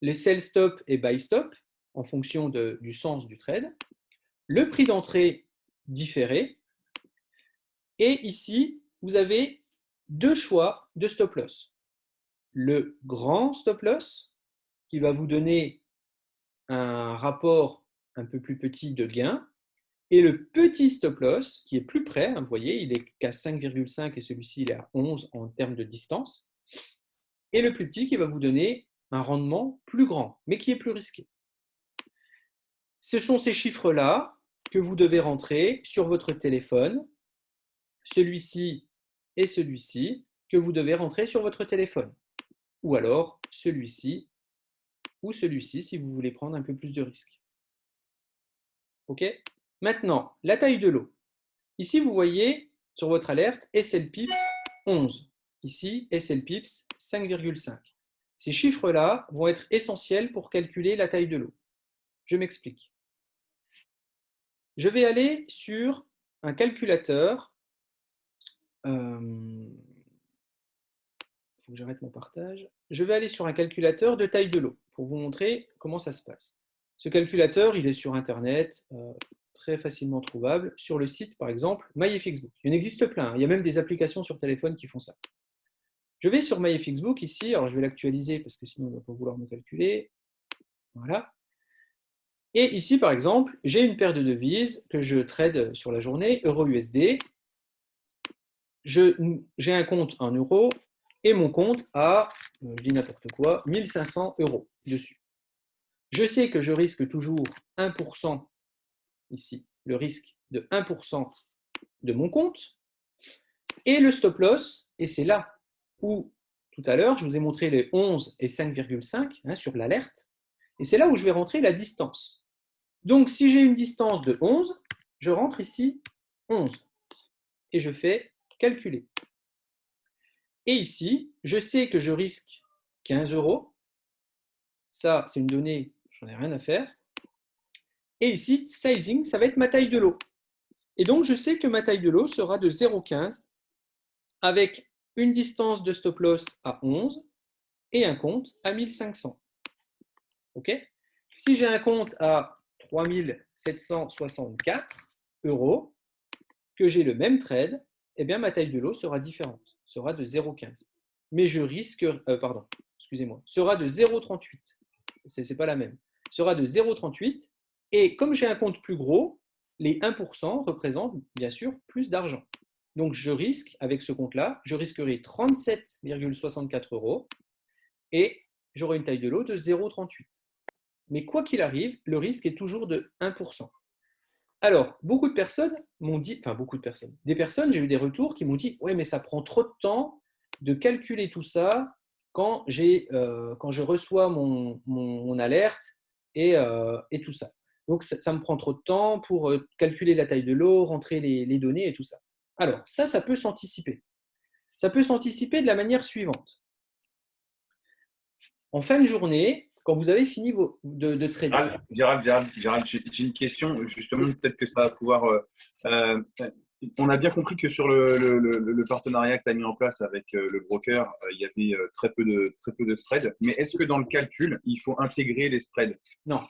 les sell stop et buy stop en fonction du sens du trade, le prix d'entrée différé, et ici, vous avez 2 choix de stop loss. Le grand stop loss, qui va vous donner un rapport un peu plus petit de gain, et le petit stop loss, qui est plus près, vous voyez, il est qu'à 5,5 et celui-ci il est à 11 en termes de distance, et le plus petit qui va vous donner un rendement plus grand, mais qui est plus risqué. Ce sont ces chiffres-là que vous devez rentrer sur votre téléphone, celui-ci et celui-ci, que vous devez rentrer sur votre téléphone, ou alors celui-ci ou celui-ci si vous voulez prendre un peu plus de risques. OK? Maintenant, la taille de lot. Ici, vous voyez sur votre alerte SL Pips 11. Ici, SL Pips 5,5. Ces chiffres-là vont être essentiels pour calculer la taille de lot. Je m'explique. Je vais aller sur un calculateur. Il faut que j'arrête mon partage. Je vais aller sur un calculateur de taille de lot pour vous montrer comment ça se passe. Ce calculateur, il est sur Internet, très facilement trouvable, sur le site, par exemple, MyFXBook. Il en existe plein, il y a même des applications sur téléphone qui font ça. Je vais sur MyFXBook ici, alors je vais l'actualiser parce que sinon on ne va pas vouloir me calculer. Voilà. Et ici, par exemple, j'ai une paire de devises que je trade sur la journée, euro-USD. J'ai un compte en euros et mon compte a, je dis n'importe quoi, 1500 € dessus. Je sais que je risque toujours 1% ici, le risque de 1% de mon compte, et le stop loss, et c'est là où, tout à l'heure, je vous ai montré les 11 et 5,5 sur l'alerte, et c'est là où je vais rentrer la distance. Donc, si j'ai une distance de 11, je rentre ici 11, et je fais calculer. Et ici, je sais que je risque 15 €. Ça, c'est une donnée, j'en ai rien à faire. Et ici, sizing, ça va être ma taille de lot. Et donc, je sais que ma taille de lot sera de 0,15 avec une distance de stop loss à 11 et un compte à 1500. OK? Si j'ai un compte à 3764 €, que j'ai le même trade, eh bien, ma taille de lot sera différente, sera de 0,15. Mais je risque, sera de 0,38. Ce n'est pas la même. Sera de 0,38. Et comme j'ai un compte plus gros, les 1% représentent bien sûr plus d'argent. Donc je risque, avec ce compte-là, je risquerai 37,64 € et j'aurai une taille de lot de 0,38. Mais quoi qu'il arrive, le risque est toujours de 1%. Alors, beaucoup de personnes m'ont dit, des personnes, j'ai eu des retours qui m'ont dit « Ouais, mais ça prend trop de temps de calculer tout ça quand je reçois mon alerte et tout ça. Donc, ça me prend trop de temps pour calculer la taille de l'eau, rentrer les données et tout ça. Alors, ça peut s'anticiper. Ça peut s'anticiper de la manière suivante. En fin de journée, quand vous avez fini de trader… Gérald, j'ai une question. Justement, peut-être que ça va pouvoir… on a bien compris que sur le partenariat que tu as mis en place avec le broker, il y avait très peu de spreads. Mais est-ce que dans le calcul, il faut intégrer les spreads? Non.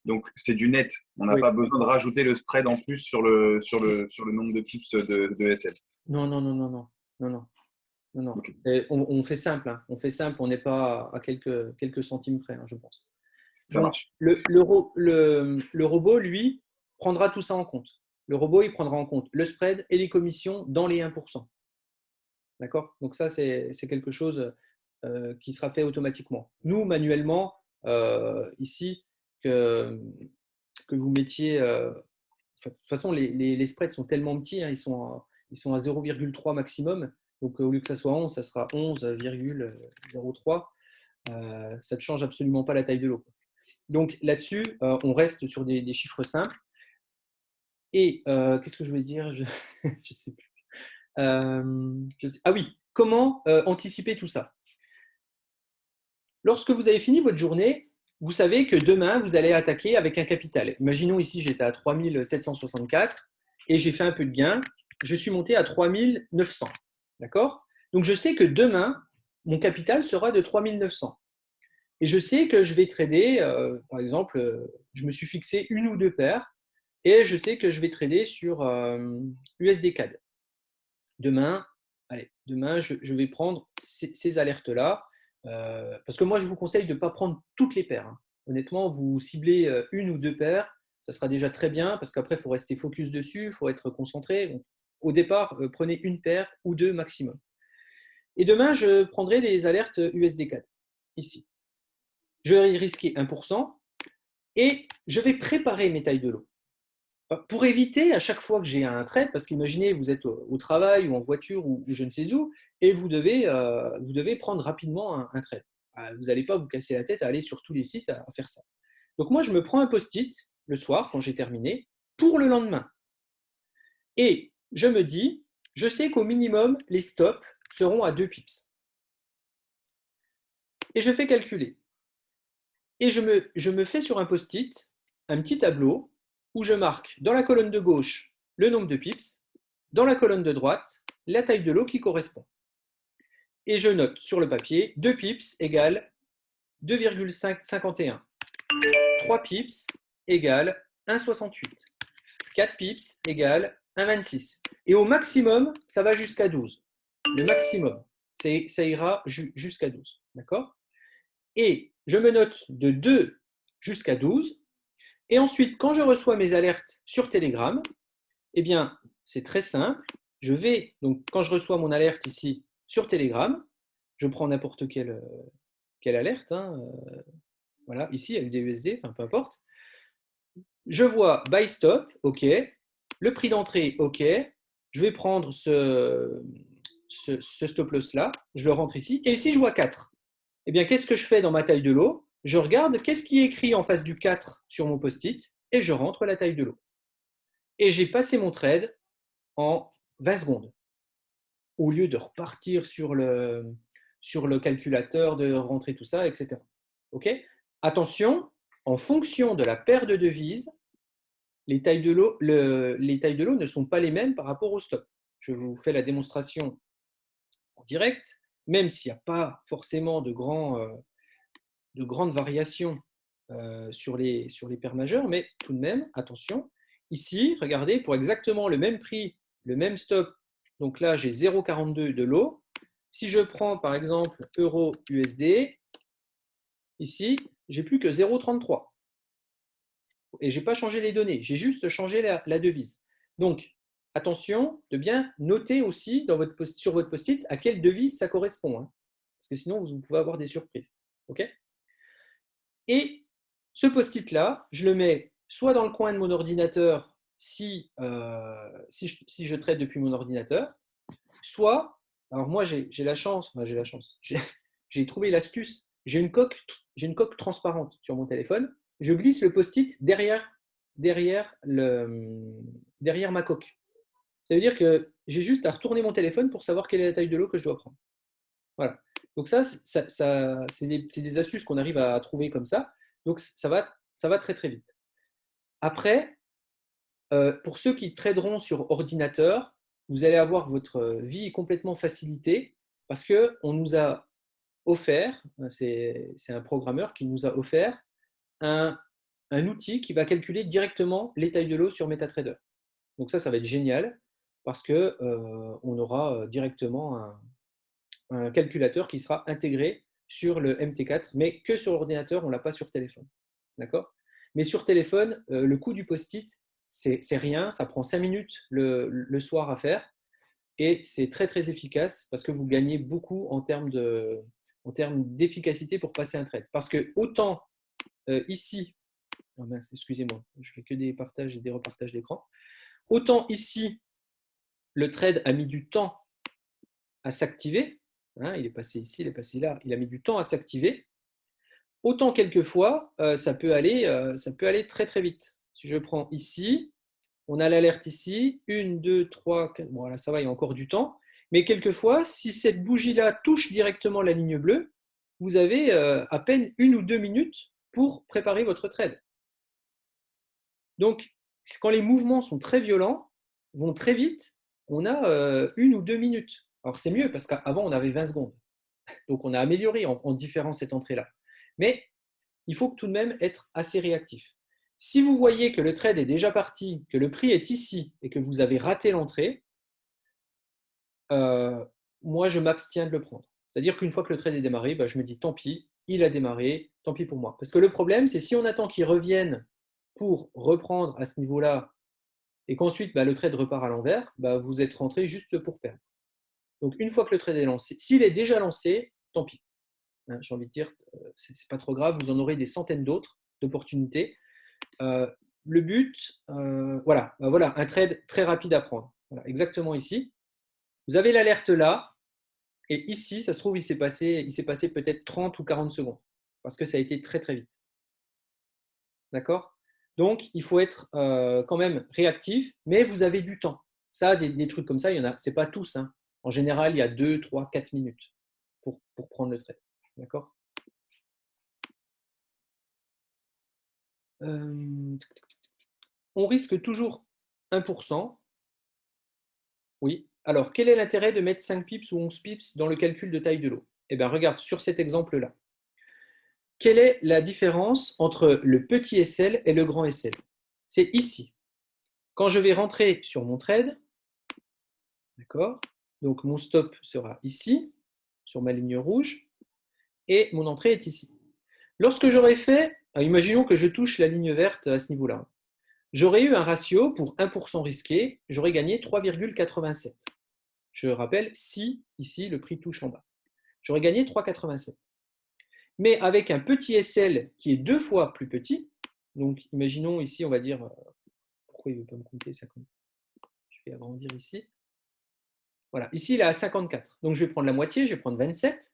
Donc, c'est du net. On n'a Oui. pas besoin de rajouter le spread en plus sur le nombre de pips de SL. Non. Okay. On fait simple. Hein. On fait simple. On n'est pas à quelques centimes près, hein, je pense. Ça marche. Le robot, lui, prendra tout ça en compte. Le robot, il prendra en compte le spread et les commissions dans les 1%. D'accord? Donc ça, c'est quelque chose qui sera fait automatiquement. Nous, manuellement, ici, que vous mettiez… de toute façon, les spreads sont tellement petits, hein, ils sont à 0,3 maximum. Donc, au lieu que ça soit 11, ça sera 11,03. Ça ne change absolument pas la taille de l'eau. Donc, là-dessus, on reste sur des chiffres simples. Et qu'est-ce que je voulais dire? Je ne sais plus. Ah oui, comment anticiper tout ça? Lorsque vous avez fini votre journée, vous savez que demain, vous allez attaquer avec un capital. Imaginons ici, j'étais à 3764 et j'ai fait un peu de gain. Je suis monté à 3900. D'accord? Donc, je sais que demain, mon capital sera de 3900. Et je sais que je vais trader, par exemple, je me suis fixé une ou deux paires et je sais que je vais trader sur USD CAD. Demain, je vais prendre ces alertes-là parce que moi, je vous conseille de ne pas prendre toutes les paires. Hein. Honnêtement, vous ciblez une ou deux paires, ça sera déjà très bien parce qu'après, il faut rester focus dessus, il faut être concentré. Donc, au départ, prenez une paire ou deux maximum. Et demain, je prendrai les alertes USD CAD ici. Je vais risquer 1% et je vais préparer mes tailles de lot. Pour éviter à chaque fois que j'ai un trade, parce qu'imaginez, vous êtes au travail ou en voiture ou je ne sais où, et vous devez prendre rapidement un trade. Vous n'allez pas vous casser la tête à aller sur tous les sites à faire ça. Donc moi, je me prends un post-it le soir quand j'ai terminé pour le lendemain. Et je me dis, je sais qu'au minimum, les stops seront à 2 pips. Et je fais calculer. Et je me fais sur un post-it un petit tableau où je marque dans la colonne de gauche le nombre de pips, dans la colonne de droite la taille de lot qui correspond. Et je note sur le papier 2 pips égale 2,51. 3 pips égale 1,68. 4 pips égale 1,26. Et au maximum, ça va jusqu'à 12. Le maximum, ça ira jusqu'à 12. D'accord? Et je me note de 2 jusqu'à 12. Et ensuite, quand je reçois mes alertes sur Telegram, eh bien, c'est très simple. Donc, quand je reçois mon alerte ici sur Telegram, je prends n'importe quelle alerte. Hein, voilà, ici, il y a eu des USD, enfin, peu importe. Je vois buy stop, OK. Le prix d'entrée, OK. Je vais prendre ce stop loss là, je le rentre ici. Et ici, je vois 4. Eh bien, qu'est-ce que je fais dans ma taille de lot? Je regarde qu'est-ce qui est écrit en face du 4 sur mon post-it et je rentre la taille de lot. Et j'ai passé mon trade en 20 secondes. Au lieu de repartir sur le calculateur, de rentrer tout ça, etc. OK? Attention, en fonction de la paire de devises, les tailles de lot ne sont pas les mêmes par rapport au stop. Je vous fais la démonstration en direct, même s'il n'y a pas forcément de grandes variations sur les paires majeures, mais tout de même, attention. Ici, regardez, pour exactement le même prix, le même stop, donc là, j'ai 0,42 de lot. Si je prends, par exemple, euro-USD, ici, j'ai plus que 0,33. Et je n'ai pas changé les données, j'ai juste changé la devise. Donc, attention de bien noter aussi sur votre post-it à quelle devise ça correspond. Hein, parce que sinon, vous pouvez avoir des surprises. OK ? Et ce post-it-là, je le mets soit dans le coin de mon ordinateur si je trade depuis mon ordinateur, soit, alors moi j'ai j'ai trouvé l'astuce. J'ai une coque transparente sur mon téléphone. Je glisse le post-it derrière ma coque. Ça veut dire que j'ai juste à retourner mon téléphone pour savoir quelle est la taille de l'eau que je dois prendre. Voilà. Donc ça c'est des astuces qu'on arrive à trouver comme ça. Donc ça va très très vite. Après, pour ceux qui traderont sur ordinateur, vous allez avoir votre vie complètement facilitée parce qu'on nous a offert, c'est un programmeur qui nous a offert un outil qui va calculer directement les tailles de l'eau sur MetaTrader. Donc ça va être génial parce qu'on aura directement un calculateur qui sera intégré sur le MT4, mais que sur l'ordinateur, on ne l'a pas sur téléphone. D'accord ? Mais sur téléphone, le coût du post-it, c'est rien, ça prend 5 minutes le soir à faire et c'est très très efficace parce que vous gagnez beaucoup en termes d'efficacité pour passer un trade. Parce que autant ici, oh mince, excusez-moi, je fais que des partages et des repartages d'écran, autant ici, le trade a mis du temps à s'activer, hein, il est passé ici, il est passé là, il a mis du temps à s'activer, autant quelquefois, ça peut aller très très vite. Si je prends ici, on a l'alerte ici, 1, 2, 3, 4, bon là ça va, il y a encore du temps, mais quelquefois, si cette bougie-là touche directement la ligne bleue, vous avez à peine 1 ou 2 minutes pour préparer votre trade. Donc, quand les mouvements sont très violents, vont très vite, on a 1 ou 2 minutes. Alors c'est mieux parce qu'avant on avait 20 secondes. Donc on a amélioré en différant cette entrée-là. Mais il faut tout de même être assez réactif. Si vous voyez que le trade est déjà parti, que le prix est ici et que vous avez raté l'entrée, moi je m'abstiens de le prendre. C'est-à-dire qu'une fois que le trade est démarré, je me dis tant pis, il a démarré, tant pis pour moi. Parce que le problème, c'est si on attend qu'il revienne pour reprendre à ce niveau-là et qu'ensuite le trade repart à l'envers, vous êtes rentré juste pour perdre. Donc une fois que le trade est lancé, s'il est déjà lancé, tant pis. Hein, j'ai envie de dire, c'est pas trop grave, vous en aurez des centaines d'autres d'opportunités. Le but, voilà, un trade très rapide à prendre. Voilà, exactement ici. Vous avez l'alerte là, et ici, ça se trouve, il s'est passé peut-être 30 ou 40 secondes, parce que ça a été très très vite. D'accord ? Donc, il faut être quand même réactif, mais vous avez du temps. Ça, des trucs comme ça, il y en a, c'est pas tous. Hein. En général, il y a 2, 3, 4 minutes pour prendre le trade. D'accord ? On risque toujours 1%. Oui. Alors, quel est l'intérêt de mettre 5 pips ou 11 pips dans le calcul de taille de l'eau ? Eh bien, regarde, sur cet exemple-là. Quelle est la différence entre le petit SL et le grand SL ? C'est ici. Quand je vais rentrer sur mon trade, d'accord ? Donc, mon stop sera ici, sur ma ligne rouge, et mon entrée est ici. Lorsque j'aurai fait, imaginons que je touche la ligne verte à ce niveau-là, j'aurais eu un ratio pour 1% risqué, j'aurais gagné 3,87. Je rappelle, si ici le prix touche en bas, j'aurais gagné 3,87. Mais avec un petit SL qui est 2 fois plus petit, donc imaginons ici, on va dire, pourquoi il ne veut pas me compter 50 ? Je vais agrandir ici. Voilà, ici il est à 54. Donc je vais prendre la moitié, je vais prendre 27.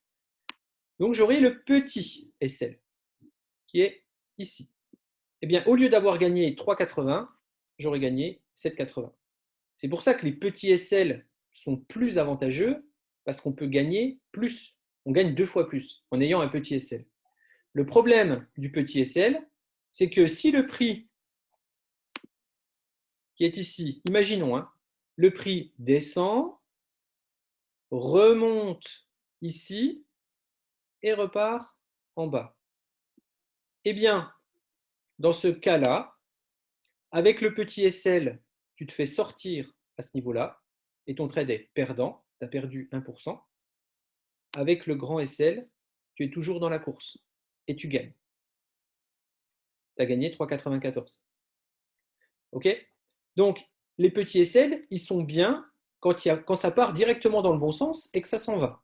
Donc j'aurai le petit SL qui est ici. Eh bien, au lieu d'avoir gagné 3,80, j'aurais gagné 7,80. C'est pour ça que les petits SL sont plus avantageux parce qu'on peut gagner plus. On gagne 2 fois plus en ayant un petit SL. Le problème du petit SL, c'est que si le prix qui est ici, imaginons, le prix descend, remonte ici et repart en bas. Eh bien, dans ce cas-là, avec le petit SL, tu te fais sortir à ce niveau-là et ton trade est perdant, tu as perdu 1%. Avec le grand SL, tu es toujours dans la course et tu gagnes. Tu as gagné 3,94. OK ? Donc, les petits SL, ils sont bien quand ça part directement dans le bon sens et que ça s'en va.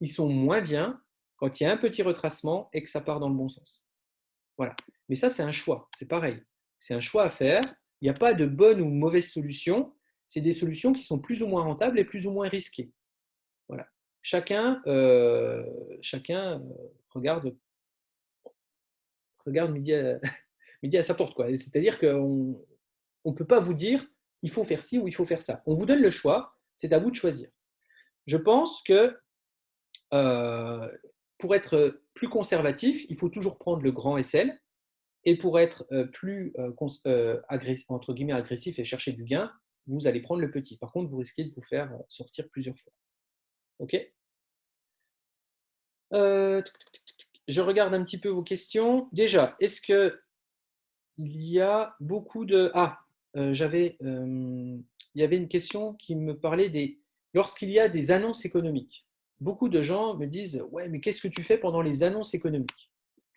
Ils sont moins bien quand il y a un petit retracement et que ça part dans le bon sens. Voilà. Mais ça, c'est un choix. C'est pareil. C'est un choix à faire. Il n'y a pas de bonne ou mauvaise solution. C'est des solutions qui sont plus ou moins rentables et plus ou moins risquées. Voilà. chacun regarde midi à, midi à sa porte, quoi. C'est-à-dire qu'on ne peut pas vous dire il faut faire ci ou il faut faire ça. On vous donne le choix, c'est à vous de choisir. Je pense que pour être plus conservatif, il faut toujours prendre le grand SL. Et pour être plus entre guillemets agressif et chercher du gain, vous allez prendre le petit. Par contre, vous risquez de vous faire sortir plusieurs fois. OK. Je regarde un petit peu vos questions. Déjà, est-ce que il y a beaucoup de… Ah, il y avait une question qui me parlait des… Lorsqu'il y a des annonces économiques, beaucoup de gens me disent « Ouais, mais qu'est-ce que tu fais pendant les annonces économiques ?»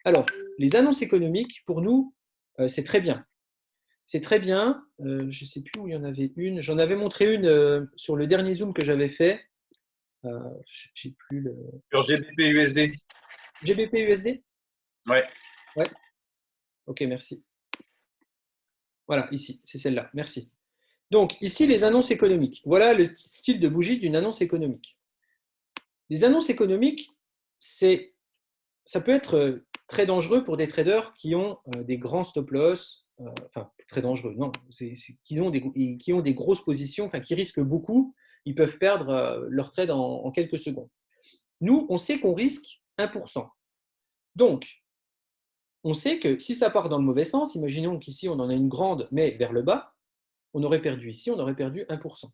Alors, les annonces économiques, pour nous, c'est très bien. C'est très bien. Je ne sais plus où il y en avait une. J'en avais montré une sur le dernier Zoom que j'avais fait. J'ai plus le… Sur GBP USD. GBP USD? Ouais. Ouais. Ok, merci. Voilà, ici, c'est celle-là. Merci. Donc, ici, les annonces économiques. Voilà le style de bougie d'une annonce économique. Les annonces économiques, ça peut être très dangereux pour des traders qui ont des grands stop-loss, enfin, très dangereux, non, qui ont des grosses positions, enfin, qui risquent beaucoup, ils peuvent perdre leur trade en quelques secondes. Nous, on sait qu'on risque 1%. Donc, on sait que si ça part dans le mauvais sens, imaginons qu'ici, on en a une grande, mais vers le bas, on aurait perdu ici, on aurait perdu 1%.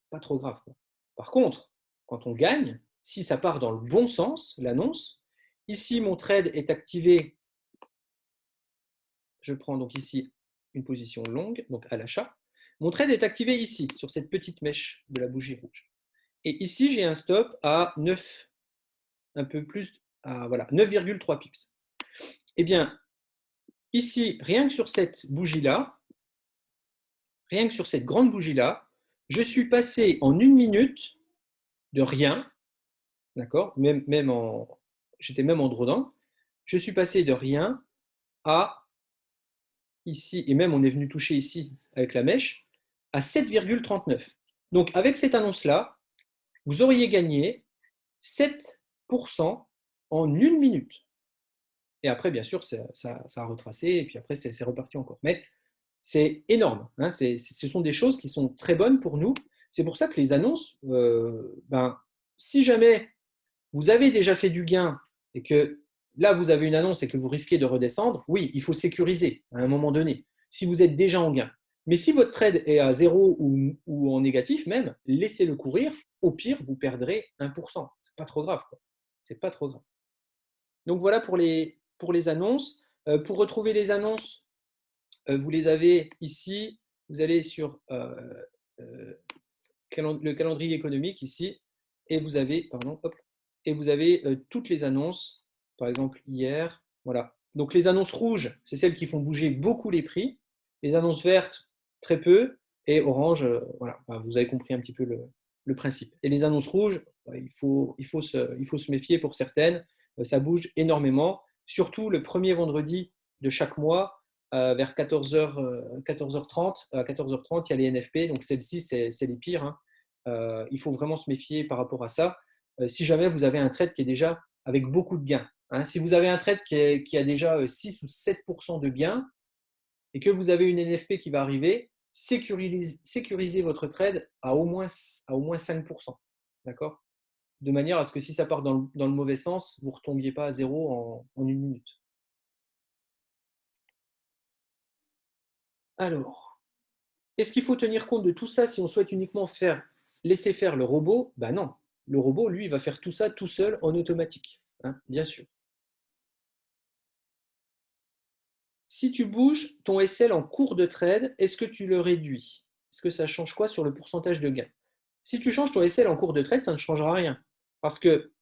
Pas trop grave, quoi. Par contre, quand on gagne, si ça part dans le bon sens, l'annonce, ici, mon trade est activé. Je prends donc ici une position longue, donc à l'achat. Mon trade est activé ici, sur cette petite mèche de la bougie rouge. Et ici, j'ai un stop à 9, un peu plus, à voilà, 9,3 pips. Eh bien, ici, rien que sur cette bougie-là, rien que sur cette grande bougie-là, je suis passé en 1 minute de rien, d'accord, j'étais même en drawdown, je suis passé de rien à ici, et même on est venu toucher ici avec la mèche, à 7,39. Donc avec cette annonce-là, vous auriez gagné 7% en 1 minute. Et après, bien sûr, ça a retracé, et puis après, c'est reparti encore. Mais c'est énorme. Hein, ce sont des choses qui sont très bonnes pour nous. C'est pour ça que les annonces, si jamais vous avez déjà fait du gain et que là, vous avez une annonce et que vous risquez de redescendre, oui, il faut sécuriser à un moment donné, si vous êtes déjà en gain. Mais si votre trade est à zéro ou en négatif même, laissez-le courir. Au pire, vous perdrez 1%. C'est pas trop grave, quoi. C'est pas trop grave. Donc voilà pour les annonces. Pour retrouver les annonces, vous les avez ici. Vous allez sur le calendrier économique ici et vous avez, et vous avez toutes les annonces, par exemple hier. Voilà. Donc les annonces rouges, c'est celles qui font bouger beaucoup les prix. Les annonces vertes, très peu. Et orange, voilà, vous avez compris un petit peu le principe. Et les annonces rouges, il faut se méfier pour certaines. Ça bouge énormément, surtout le premier vendredi de chaque mois, vers 14h30. À 14h30, il y a les NFP, donc celles-ci, c'est les pires. Hein. Il faut vraiment se méfier par rapport à ça. Si jamais vous avez un trade qui est déjà avec beaucoup de gains. Hein. Si vous avez un trade qui a déjà 6 ou 7% de gains et que vous avez une NFP qui va arriver, sécurisez votre trade à au moins 5%. D'accord ? De manière à ce que si ça part dans le mauvais sens, vous ne retombiez pas à zéro en 1 minute. Alors, est-ce qu'il faut tenir compte de tout ça si on souhaite uniquement laisser faire le robot? Ben non. Le robot, lui, il va faire tout ça tout seul en automatique, hein, bien sûr. Si tu bouges ton SL en cours de trade, est-ce que tu le réduis? Est-ce que ça change quoi sur le pourcentage de gain? Si tu changes ton SL en cours de trade, ça ne changera rien. Parce que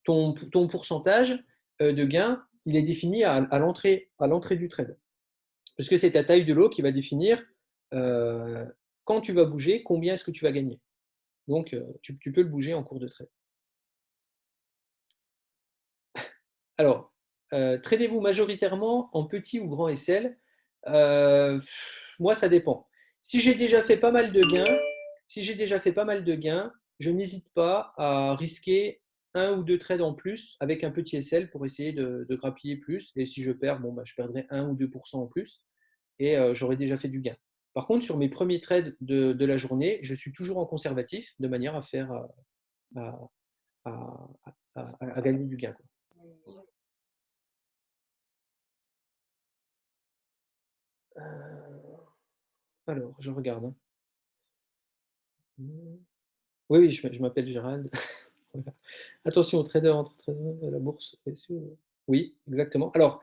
ton pourcentage de gain, il est défini à l'entrée du trade. Parce que c'est ta taille de lot qui va définir quand tu vas bouger, combien est-ce que tu vas gagner. Donc, tu peux le bouger en cours de trade. Alors, tradez-vous majoritairement en petit ou grand SL? Moi, ça dépend. Si j'ai déjà fait pas mal de gains, je n'hésite pas à risquer un ou deux trades en plus avec un petit SL pour essayer de grappiller plus. Et si je perds, bon, bah, je perdrai 1 ou 2% en plus et j'aurai déjà fait du gain. Par contre, sur mes premiers trades de la journée, je suis toujours en conservatif de manière à faire à, à- à gagner du gain, quoi. Alors, je regarde, hein. Oui, oui, je m'appelle Gérald. Voilà. Attention aux traders entre traders de la bourse. Oui, exactement. Alors,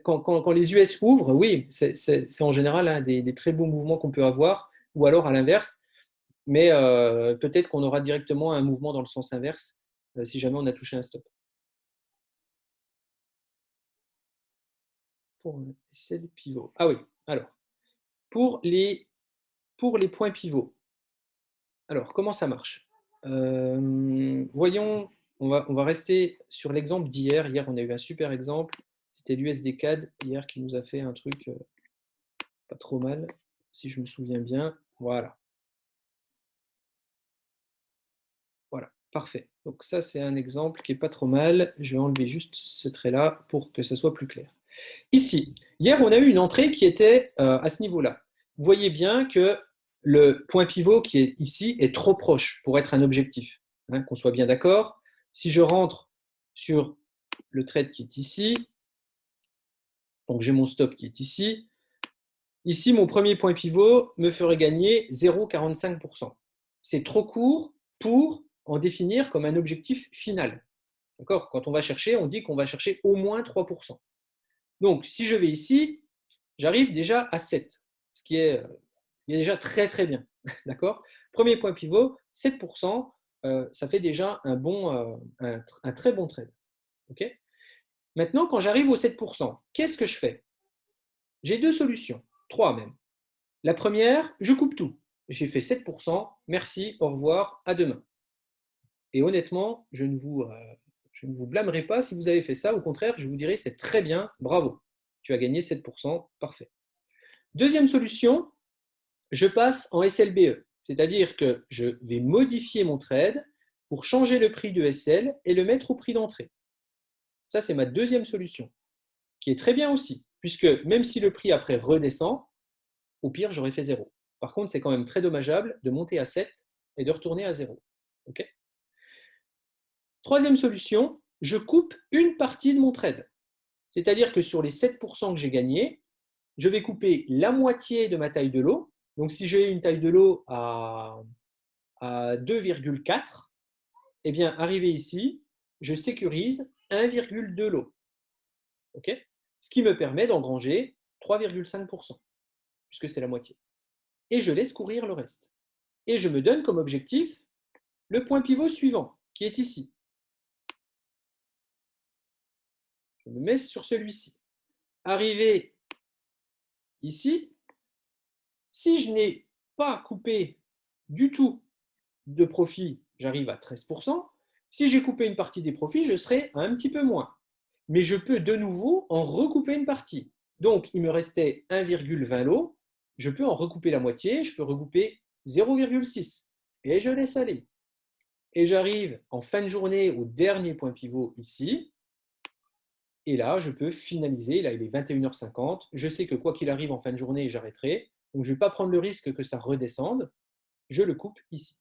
quand les US ouvrent, oui, c'est en général hein, des très beaux mouvements qu'on peut avoir, ou alors à l'inverse, mais peut-être qu'on aura directement un mouvement dans le sens inverse si jamais on a touché un stop. C'est le pivot. Ah oui, alors, pour les points pivots, alors comment ça marche? Voyons, on va rester sur l'exemple d'hier. Hier, on a eu un super exemple. C'était l'USD CAD hier qui nous a fait un truc pas trop mal, si je me souviens bien. Voilà. Voilà, parfait. Donc ça, c'est un exemple qui est pas trop mal. Je vais enlever juste ce trait-là pour que ça soit plus clair. Ici, hier, on a eu une entrée qui était à ce niveau-là. Vous voyez bien que le point pivot qui est ici est trop proche pour être un objectif. Hein, qu'on soit bien d'accord. Si je rentre sur le trade qui est ici, donc j'ai mon stop qui est ici, ici, mon premier point pivot me ferait gagner 0,45%. C'est trop court pour en définir comme un objectif final. D'accord? Quand on va chercher, on dit qu'on va chercher au moins 3%. Donc, si je vais ici, j'arrive déjà à 7, ce qui est déjà très très bien. D'accord? Premier point pivot, 7%, ça fait déjà un très bon trade. Okay? Maintenant, quand j'arrive au 7%, qu'est-ce que je fais? J'ai deux solutions, trois même. La première, je coupe tout. J'ai fait 7%, merci, au revoir, à demain. Et honnêtement, je ne vous blâmerai pas si vous avez fait ça. Au contraire, je vous dirai c'est très bien, bravo. Tu as gagné 7%, parfait. Deuxième solution, je passe en SLBE, c'est-à-dire que je vais modifier mon trade pour changer le prix de SL et le mettre au prix d'entrée. Ça, c'est ma deuxième solution, qui est très bien aussi, puisque même si le prix après redescend, au pire, j'aurais fait 0. Par contre, c'est quand même très dommageable de monter à 7 et de retourner à 0. Okay? Troisième solution, je coupe une partie de mon trade. C'est-à-dire que sur les 7% que j'ai gagnés, je vais couper la moitié de ma taille de lot. Donc, si j'ai une taille de lot à 2,4, eh bien, arrivé ici, je sécurise 1,2 lot. Okay? Ce qui me permet d'engranger 3,5%, puisque c'est la moitié. Et je laisse courir le reste. Et je me donne comme objectif le point pivot suivant, qui est ici. Je me mets sur celui-ci. Arrivé ici, si je n'ai pas coupé du tout de profit, j'arrive à 13%. Si j'ai coupé une partie des profits, je serai à un petit peu moins. Mais je peux de nouveau en recouper une partie. Donc, il me restait 1,20 lot. Je peux en recouper la moitié. Je peux recouper 0,6. Et je laisse aller. Et j'arrive en fin de journée au dernier point pivot ici. Et là, je peux finaliser. Là, il est 21h50. Je sais que quoi qu'il arrive en fin de journée, j'arrêterai. Donc, je ne vais pas prendre le risque que ça redescende. Je le coupe ici.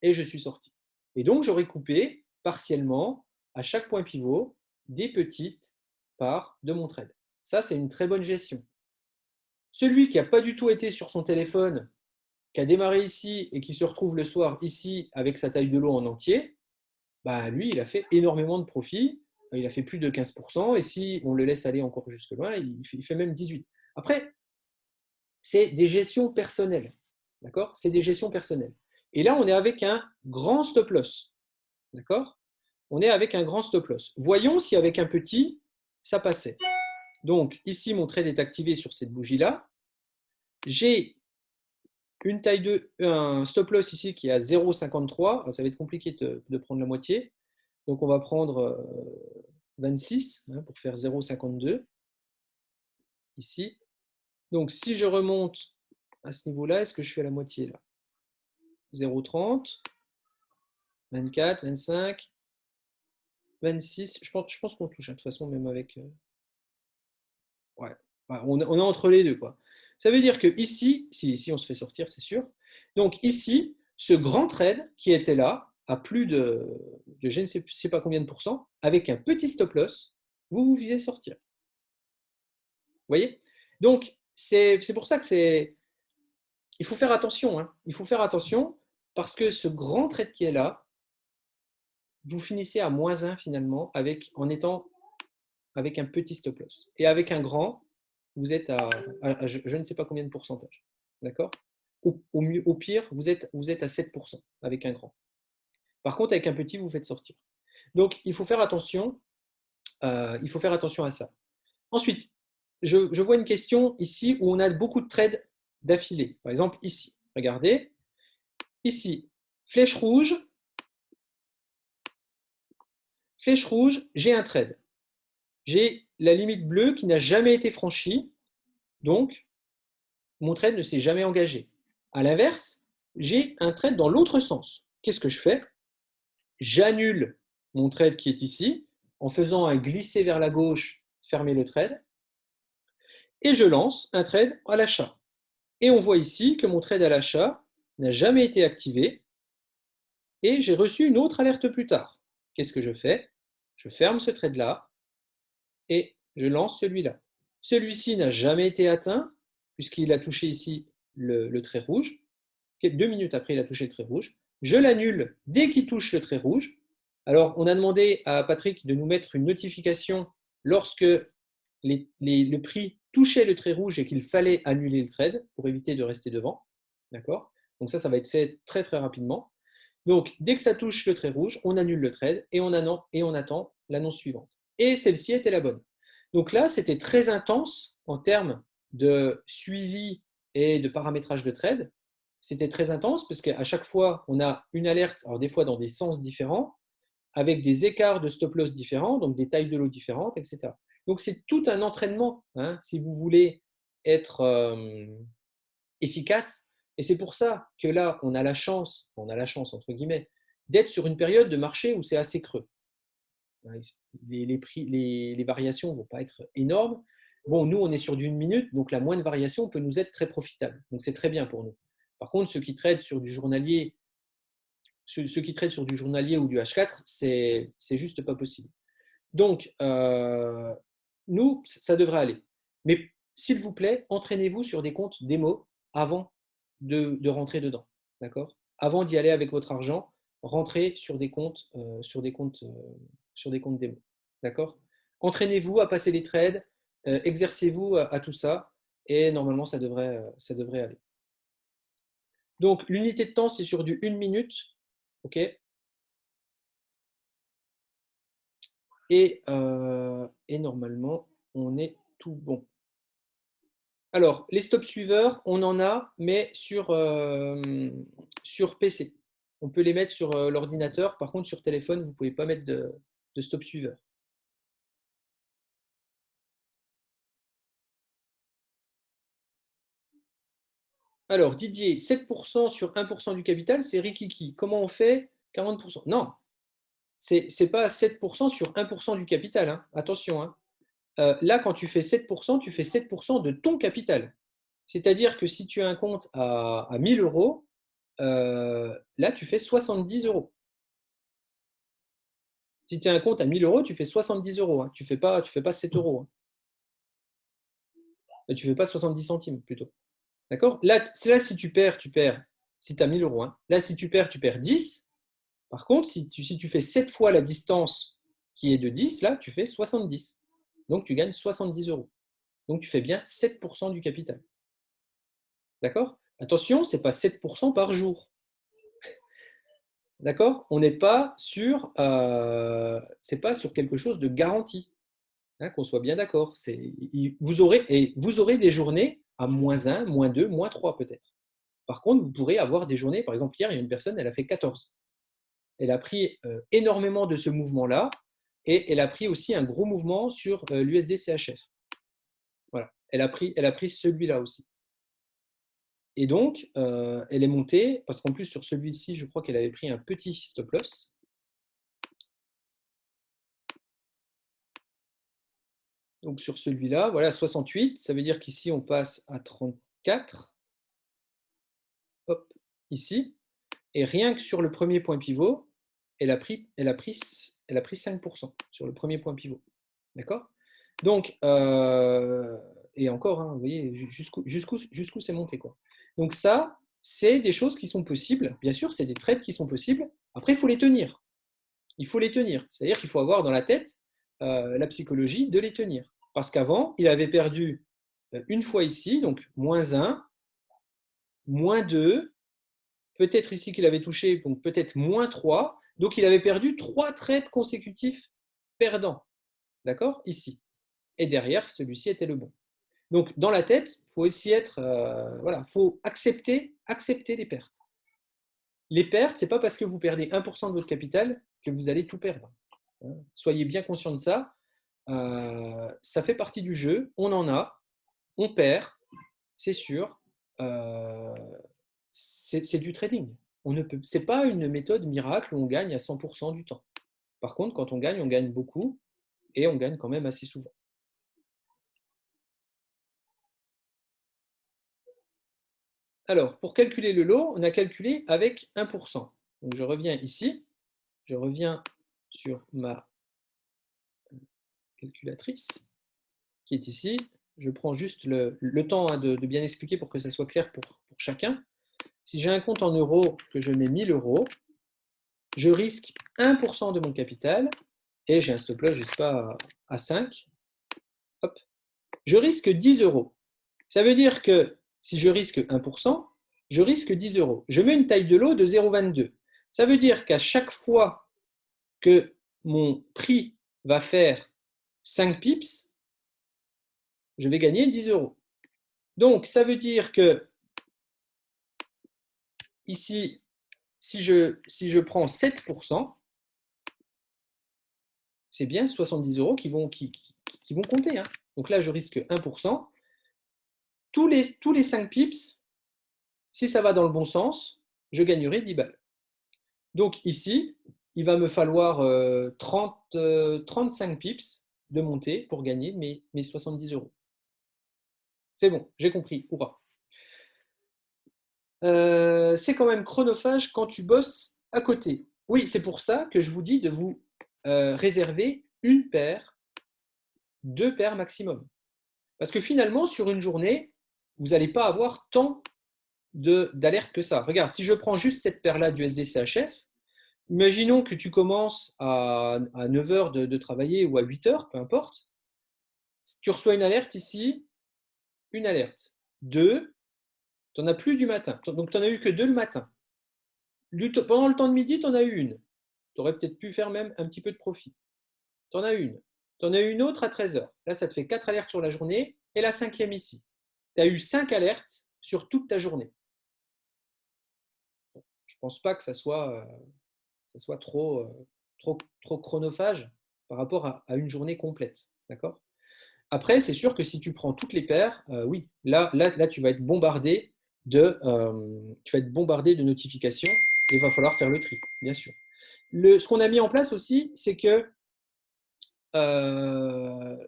Et je suis sorti. Et donc, j'aurais coupé partiellement à chaque point pivot des petites parts de mon trade. Ça, c'est une très bonne gestion. Celui qui n'a pas du tout été sur son téléphone, qui a démarré ici et qui se retrouve le soir ici avec sa taille de lot en entier, bah, lui, il a fait énormément de profit. Il a fait plus de 15%. Et si on le laisse aller encore jusque loin, il fait même 18%. Après, c'est des gestions personnelles. D'accord? C'est des gestions personnelles. Et là, on est avec un grand stop loss. D'accord? On est avec un grand stop loss. Voyons si avec un petit, ça passait. Donc, ici, mon trade est activé sur cette bougie-là. J'ai une taille un stop loss ici qui est à 0,53. Ça va être compliqué de prendre la moitié. Donc, on va prendre 26 hein, pour faire 0,52 ici. Donc, si je remonte à ce niveau-là, est-ce que je suis à la moitié là? 0,30. 24, 25, 26. Je pense qu'on touche, hein, de toute façon, même avec. Ouais. Ouais, on est entre les deux, quoi. Ça veut dire que ici, si on se fait sortir, c'est sûr. Donc ici, ce grand trade qui était là, à plus de je ne sais pas combien de pourcents, avec un petit stop loss, vous visez sortir. Vous voyez? Donc, c'est pour ça que c'est. Il faut faire attention, hein. Il faut faire attention parce que ce grand trade qui est là, vous finissez à -1 finalement en étant avec un petit stop loss. Et avec un grand, vous êtes à je ne sais pas combien de pourcentage. D'accord? Au pire, vous êtes à 7% avec un grand. Par contre, avec un petit, vous faites sortir. Donc, il faut faire attention à ça. Ensuite, je vois une question ici où on a beaucoup de trades d'affilée. Par exemple, ici. Regardez. Ici, flèche rouge, j'ai un trade. J'ai la limite bleue qui n'a jamais été franchie. Donc, mon trade ne s'est jamais engagé. À l'inverse, j'ai un trade dans l'autre sens. Qu'est-ce que je fais? J'annule mon trade qui est ici en faisant un glisser vers la gauche, fermer le trade, et je lance un trade à l'achat. Et on voit ici que mon trade à l'achat n'a jamais été activé et j'ai reçu une autre alerte plus tard. Qu'est-ce que je fais? Je ferme ce trade-là et je lance celui-là. Celui-ci n'a jamais été atteint puisqu'il a touché ici le trait rouge. 2 minutes après, il a touché le trait rouge. Je l'annule dès qu'il touche le trait rouge. Alors, on a demandé à Patrick de nous mettre une notification lorsque le prix touchait le trait rouge et qu'il fallait annuler le trade pour éviter de rester devant. D'accord? Donc ça va être fait très très rapidement. Donc, dès que ça touche le trait rouge, on annule le trade et on attend l'annonce suivante. Et celle-ci était la bonne. Donc là, c'était très intense en termes de suivi et de paramétrage de trade. C'était très intense parce qu'à chaque fois, on a une alerte, alors des fois dans des sens différents, avec des écarts de stop loss différents, donc des tailles de lot différentes, etc. Donc c'est tout un entraînement, hein, si vous voulez être efficace. Et c'est pour ça que là, on a la chance entre guillemets, d'être sur une période de marché où c'est assez creux. Les variations ne vont pas être énormes. Bon, nous, on est sur du 1 minute, donc la moindre variation peut nous être très profitable. Donc c'est très bien pour nous. Par contre, ceux qui traitent sur du journalier, ou du H4, c'est juste pas possible. Donc, nous, ça devrait aller. Mais s'il vous plaît, entraînez-vous sur des comptes démo avant de rentrer dedans. D'accord? Avant d'y aller avec votre argent, rentrez sur des comptes démo. D'accord? Entraînez-vous à passer les trades, exercez-vous à tout ça, et normalement, ça devrait aller. Donc, l'unité de temps, c'est sur du 1 minute. OK? Et normalement, on est tout bon. Alors, les stop suiveurs, on en a, mais sur PC. On peut les mettre sur l'ordinateur. Par contre, sur téléphone, vous ne pouvez pas mettre de stop suiveur. Alors, Didier, 7% sur 1% du capital, c'est rikiki. Comment on fait 40%? Non, ce n'est pas 7% sur 1% du capital, hein. Attention, hein. Là, quand tu fais 7%, tu fais 7% de ton capital. C'est-à-dire que si tu as un compte à 1 000 euros, là, tu fais 70 euros. Si tu as un compte à 1 000 euros, tu fais 70 euros. Hein. Tu ne fais pas 7 euros. Hein. Tu ne fais pas 70 centimes plutôt. D'accord? Là, si tu perds, si tu as 1 000 euros. Hein. Là, si tu perds 10. Par contre, si tu fais 7 fois la distance qui est de 10, là, tu fais 70. Donc, tu gagnes 70 euros. Donc, tu fais bien 7% du capital. D'accord? Attention, ce n'est pas 7% par jour. D'accord? On n'est pas sur, c'est pas sur quelque chose de garanti. Hein, qu'on soit bien d'accord. Vous aurez des journées à -1, -2, -3 peut-être. Par contre, vous pourrez avoir des journées, par exemple, hier, il y a une personne, elle a fait 14. Elle a pris énormément de ce mouvement-là et elle a pris aussi un gros mouvement sur l'USD CHF. Voilà, elle a pris celui-là aussi. Et donc, elle est montée, parce qu'en plus, sur celui-ci, je crois qu'elle avait pris un petit stop loss. Donc, sur celui-là, voilà, 68. Ça veut dire qu'ici, on passe à 34. Hop, ici. Et rien que sur le premier point pivot, elle a pris 5% sur le premier point pivot. D'accord? Donc, et encore, hein, vous voyez jusqu'où c'est monté, quoi. Donc ça, c'est des choses qui sont possibles. Bien sûr, c'est des trades qui sont possibles. Après, il faut les tenir. Il faut les tenir. C'est-à-dire qu'il faut avoir dans la tête la psychologie de les tenir. Parce qu'avant, il avait perdu une fois ici, donc -1, -2, peut-être ici qu'il avait touché, donc peut-être -3. Donc, il avait perdu 3 trades consécutifs perdants. D'accord? Ici. Et derrière, celui-ci était le bon. Donc, dans la tête, il faut aussi être, voilà, faut accepter les pertes. Les pertes, ce n'est pas parce que vous perdez 1% de votre capital que vous allez tout perdre. Soyez bien conscient de ça. Ça fait partie du jeu. On en a, on perd, c'est sûr. C'est du trading. Ce n'est pas une méthode miracle où on gagne à 100% du temps. Par contre, quand on gagne beaucoup et on gagne quand même assez souvent. Alors, pour calculer le lot, on a calculé avec 1%. Donc, je reviens ici. Je reviens sur ma calculatrice qui est ici. Je prends juste le temps de bien expliquer pour que ça soit clair pour chacun. Si j'ai un compte en euros que je mets 1000 euros, je risque 1% de mon capital et j'ai un stop loss, je ne sais pas, à 5. Hop. Je risque 10 euros. Ça veut dire que si je risque 1%, je risque 10 euros. Je mets une taille de lot de 0,22. Ça veut dire qu'à chaque fois que mon prix va faire 5 pips, je vais gagner 10 euros. Donc, ça veut dire que ici, si je prends 7%, c'est bien 70 euros qui vont compter. Hein. Donc là, je risque 1%. Tous les 5 pips, si ça va dans le bon sens, je gagnerai 10 balles. Donc ici, il va me falloir 35 pips de montée pour gagner mes 70 euros. C'est bon, j'ai compris. Hurrah. C'est quand même chronophage quand tu bosses à côté. Oui, c'est pour ça que je vous dis de vous réserver une paire, 2 paires maximum. Parce que finalement, sur une journée, vous n'allez pas avoir tant d'alertes que ça. Regarde, si je prends juste cette paire-là du SDCHF, imaginons que tu commences à 9 heures de travailler ou à 8 heures, peu importe. Tu reçois une alerte ici, une alerte. 2, tu n'en as plus du matin. Donc, tu n'en as eu que 2 le matin. Pendant le temps de midi, tu en as eu une. Tu aurais peut-être pu faire même un petit peu de profit. Tu en as une. Tu en as eu une autre à 13 heures. Là, ça te fait 4 alertes sur la journée et la 5e ici. Tu as eu 5 alertes sur toute ta journée. Je ne pense pas que ça soit trop chronophage par rapport à une journée complète. D'accord ? Après, c'est sûr que si tu prends toutes les paires, oui, là, tu vas être bombardé de notifications et il va falloir faire le tri, bien sûr. Ce qu'on a mis en place aussi, c'est que quand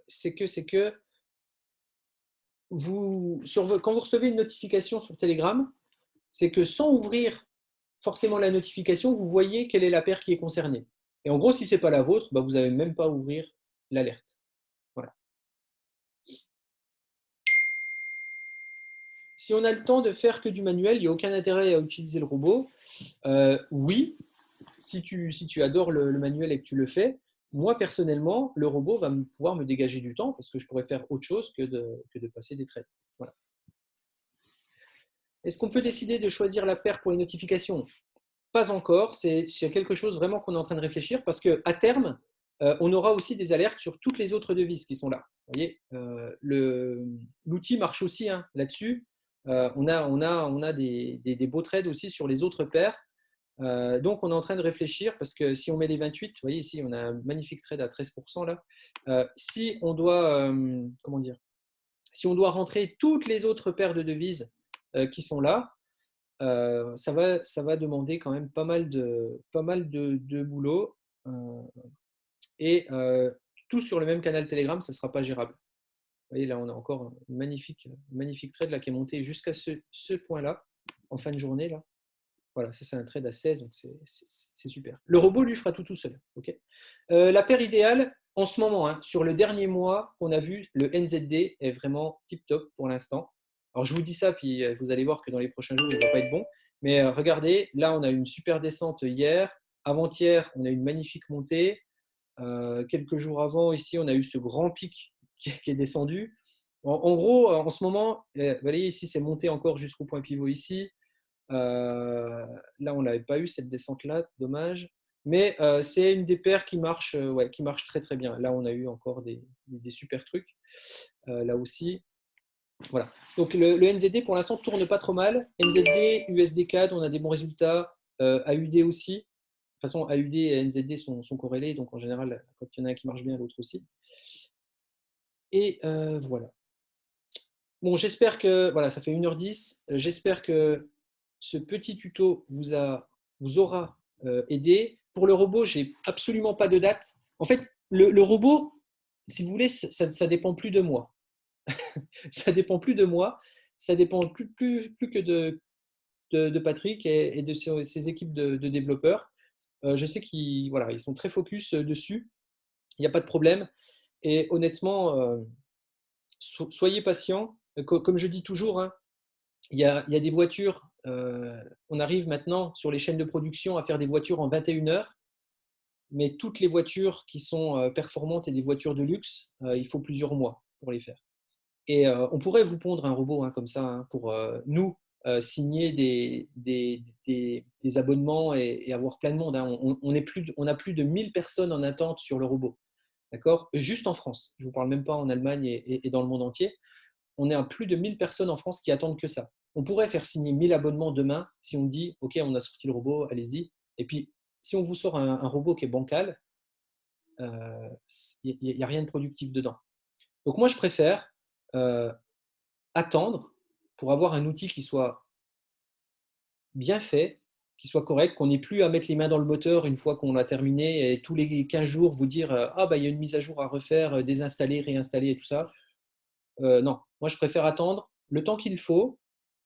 vous recevez une notification sur Telegram, c'est que sans ouvrir forcément la notification, vous voyez quelle est la paire qui est concernée. Et en gros, si ce n'est pas la vôtre, vous n'avez même pas à ouvrir l'alerte. Voilà. Si on a le temps de faire que du manuel, il n'y a aucun intérêt à utiliser le robot. Oui, si tu adores le manuel et que tu le fais, moi personnellement, le robot va pouvoir me dégager du temps parce que je pourrais faire autre chose que de passer des trades. Voilà. Est-ce qu'on peut décider de choisir la paire pour les notifications ? Pas encore, c'est quelque chose vraiment qu'on est en train de réfléchir parce qu'à terme, on aura aussi des alertes sur toutes les autres devises qui sont là. Vous voyez, l'outil marche aussi hein, là-dessus. On a des beaux trades aussi sur les autres paires. Donc, on est en train de réfléchir parce que si on met les 28, vous voyez ici, on a un magnifique trade à 13% là. Si on doit rentrer toutes les autres paires de devises qui sont là, ça va demander quand même pas mal de boulot. Et tout sur le même canal Telegram, ça ne sera pas gérable. Vous voyez, là, on a encore une magnifique trade là, qui est montée jusqu'à ce point-là, en fin de journée. Là. Voilà, ça c'est un trade à 16, donc c'est super. Le robot, lui, fera tout seul. Okay, la paire idéale, en ce moment, hein, sur le dernier mois qu'on a vu, le NZD est vraiment tip-top pour l'instant. Alors, je vous dis ça, puis vous allez voir que dans les prochains jours, il ne va pas être bon. Mais regardez, là, on a une super descente hier. Avant-hier, on a une magnifique montée. Quelques jours avant, ici, on a eu ce grand pic qui est descendu. En gros, en ce moment, vous voyez, ici, c'est monté encore jusqu'au point pivot ici. Là, on n'avait pas eu cette descente-là, dommage. Mais c'est une des paires qui marche très très bien. Là, on a eu encore des super trucs. Là aussi. Voilà. Donc le NZD pour l'instant tourne pas trop mal. NZD, USD CAD, on a des bons résultats. AUD aussi. De toute façon, AUD et NZD sont corrélés, donc en général, quand il y en a un qui marche bien, l'autre aussi. Et voilà. Bon, j'espère que, voilà, ça fait 1h10. J'espère que ce petit tuto vous aura aidé. Pour le robot, j'ai absolument pas de date. En fait, le robot, si vous voulez, ça dépend plus de moi. Ça dépend plus de moi. Ça dépend plus que de Patrick et de ses équipes de développeurs. Je sais qu'ils voilà, ils sont très focus dessus. Il n'y a pas de problème. Et honnêtement, soyez patients. Comme je dis toujours, hein, il y a des voitures. On arrive maintenant sur les chaînes de production à faire des voitures en 21 heures. Mais toutes les voitures qui sont performantes et des voitures de luxe, il faut plusieurs mois pour les faire. Et on pourrait vous pondre un robot hein, comme ça hein, pour nous signer des abonnements et avoir plein de monde. Hein. On a plus de 1000 personnes en attente sur le robot. D'accord ? Juste en France. Je ne vous parle même pas en Allemagne et dans le monde entier. On est à plus de 1000 personnes en France qui attendent que ça. On pourrait faire signer 1000 abonnements demain si on dit OK, on a sorti le robot, allez-y. Et puis, si on vous sort un robot qui est bancal, il n'y a rien de productif dedans. Donc, moi, je préfère attendre pour avoir un outil qui soit bien fait, qui soit correct, qu'on n'ait plus à mettre les mains dans le moteur une fois qu'on l'a terminé et tous les 15 jours vous dire ah bah il y a une mise à jour à refaire, désinstaller, réinstaller et tout ça. Non, moi je préfère attendre le temps qu'il faut,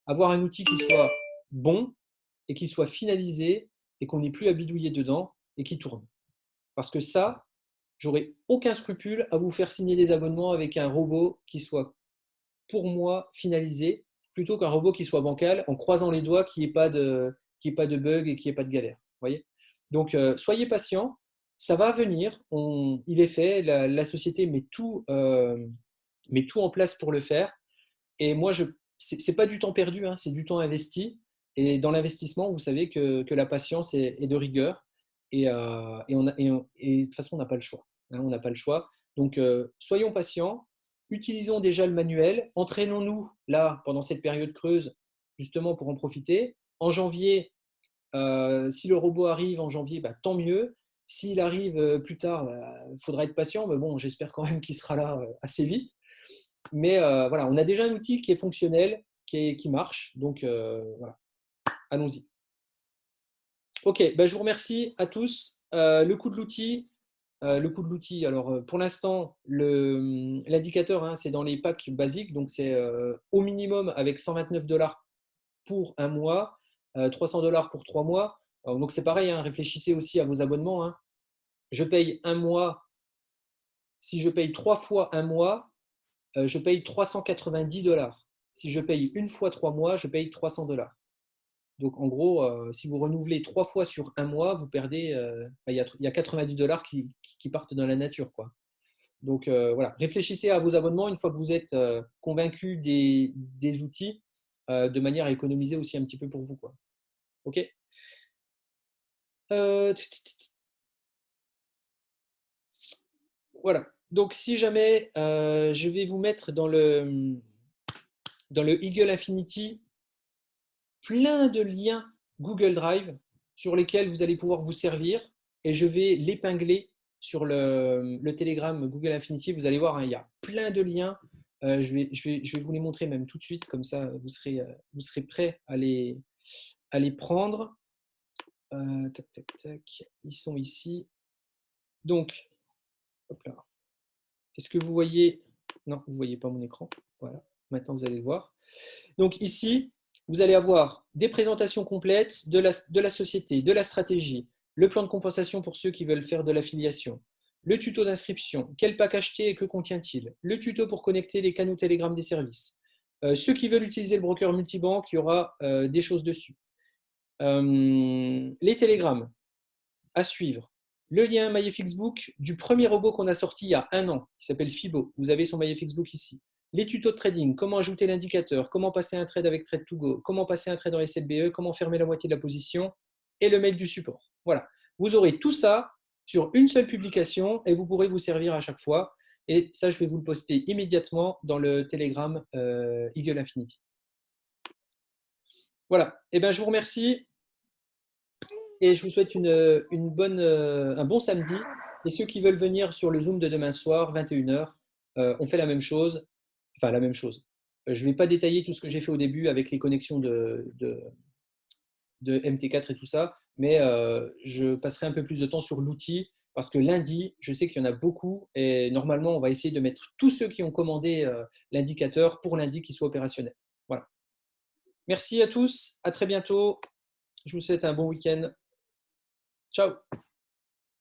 avoir un outil qui soit bon et qui soit finalisé et qu'on n'ait plus à bidouiller dedans et qui tourne. Parce que ça, j'aurais aucun scrupule à vous faire signer des abonnements avec un robot qui soit pour moi finalisé plutôt qu'un robot qui soit bancal en croisant les doigts qu'il n'y ait pas de bug et qu'il n'y ait pas de galère. Voyez donc, soyez patient, ça va venir, il est fait, la société met tout en place pour le faire. Et moi, ce n'est pas du temps perdu, hein, c'est du temps investi. Et dans l'investissement, vous savez que la patience est de rigueur. Et de toute façon, on n'a pas le choix. Hein, on n'a pas le choix. Donc, soyons patients. Utilisons déjà le manuel. Entraînons-nous là, pendant cette période creuse, justement pour en profiter. En janvier, si le robot arrive en janvier, bah, tant mieux. S'il arrive plus tard, il faudra être patient. Mais bon, j'espère quand même qu'il sera là assez vite. Mais voilà, on a déjà un outil qui est fonctionnel, qui marche. Donc, voilà, allons-y. OK, ben, je vous remercie à tous. Le coût de l'outil, alors pour l'instant, l'indicateur, hein, c'est dans les packs basiques. Donc, c'est au minimum avec 129 $ pour un mois, 300 $ pour 3 mois. Alors, donc, c'est pareil, hein, réfléchissez aussi à vos abonnements. Hein. Je paye un mois. Si je paye 3 fois un mois, je paye 390 $. Si je paye une fois 3 mois, je paye 300 $. Donc, en gros, si vous renouvelez 3 fois sur un mois, vous perdez, il y a 90 $ qui partent dans la nature, quoi. Donc, voilà, réfléchissez à vos abonnements une fois que vous êtes convaincu des outils, de manière à économiser aussi un petit peu pour vous, quoi. OK. Voilà. Donc, si jamais je vais vous mettre dans le Eagle Infinity plein de liens Google Drive sur lesquels vous allez pouvoir vous servir et je vais l'épingler sur le Telegram Google Infinity. Vous allez voir, hein, il y a plein de liens Je vais vous les montrer même tout de suite, comme ça vous serez prêts à les prendre. Tac, tac, tac. Ils sont ici. Donc, hop là. Est-ce que vous voyez? Non, vous ne voyez pas mon écran. Voilà, maintenant vous allez le voir. Donc ici, vous allez avoir des présentations complètes de la société, de la stratégie, le plan de compensation pour ceux qui veulent faire de l'affiliation, le tuto d'inscription, quel pack acheter et que contient-il, le tuto pour connecter les canaux Telegram des services. Ceux qui veulent utiliser le broker multibanque, il y aura des choses dessus. Les télégrammes à suivre. Le lien MyFXBook du premier robot qu'on a sorti il y a 1 an, qui s'appelle Fibo. Vous avez son MyFXBook ici. Les tutos de trading, comment ajouter l'indicateur, comment passer un trade avec Trade2Go, comment passer un trade dans les SLBE, comment fermer la moitié de la position et le mail du support. Voilà. Vous aurez tout ça sur une seule publication et vous pourrez vous servir à chaque fois. Et ça, je vais vous le poster immédiatement dans le Telegram Eagle Infinity. Voilà. Eh bien, je vous remercie. Et je vous souhaite un bon samedi. Et ceux qui veulent venir sur le Zoom de demain soir, 21 h, on fait la même chose. Enfin, la même chose. Je ne vais pas détailler tout ce que j'ai fait au début avec les connexions de MT4 et tout ça, mais je passerai un peu plus de temps sur l'outil parce que lundi, je sais qu'il y en a beaucoup et normalement, on va essayer de mettre tous ceux qui ont commandé l'indicateur pour lundi qui soit opérationnel. Voilà. Merci à tous. À très bientôt. Je vous souhaite un bon week-end. Ciao.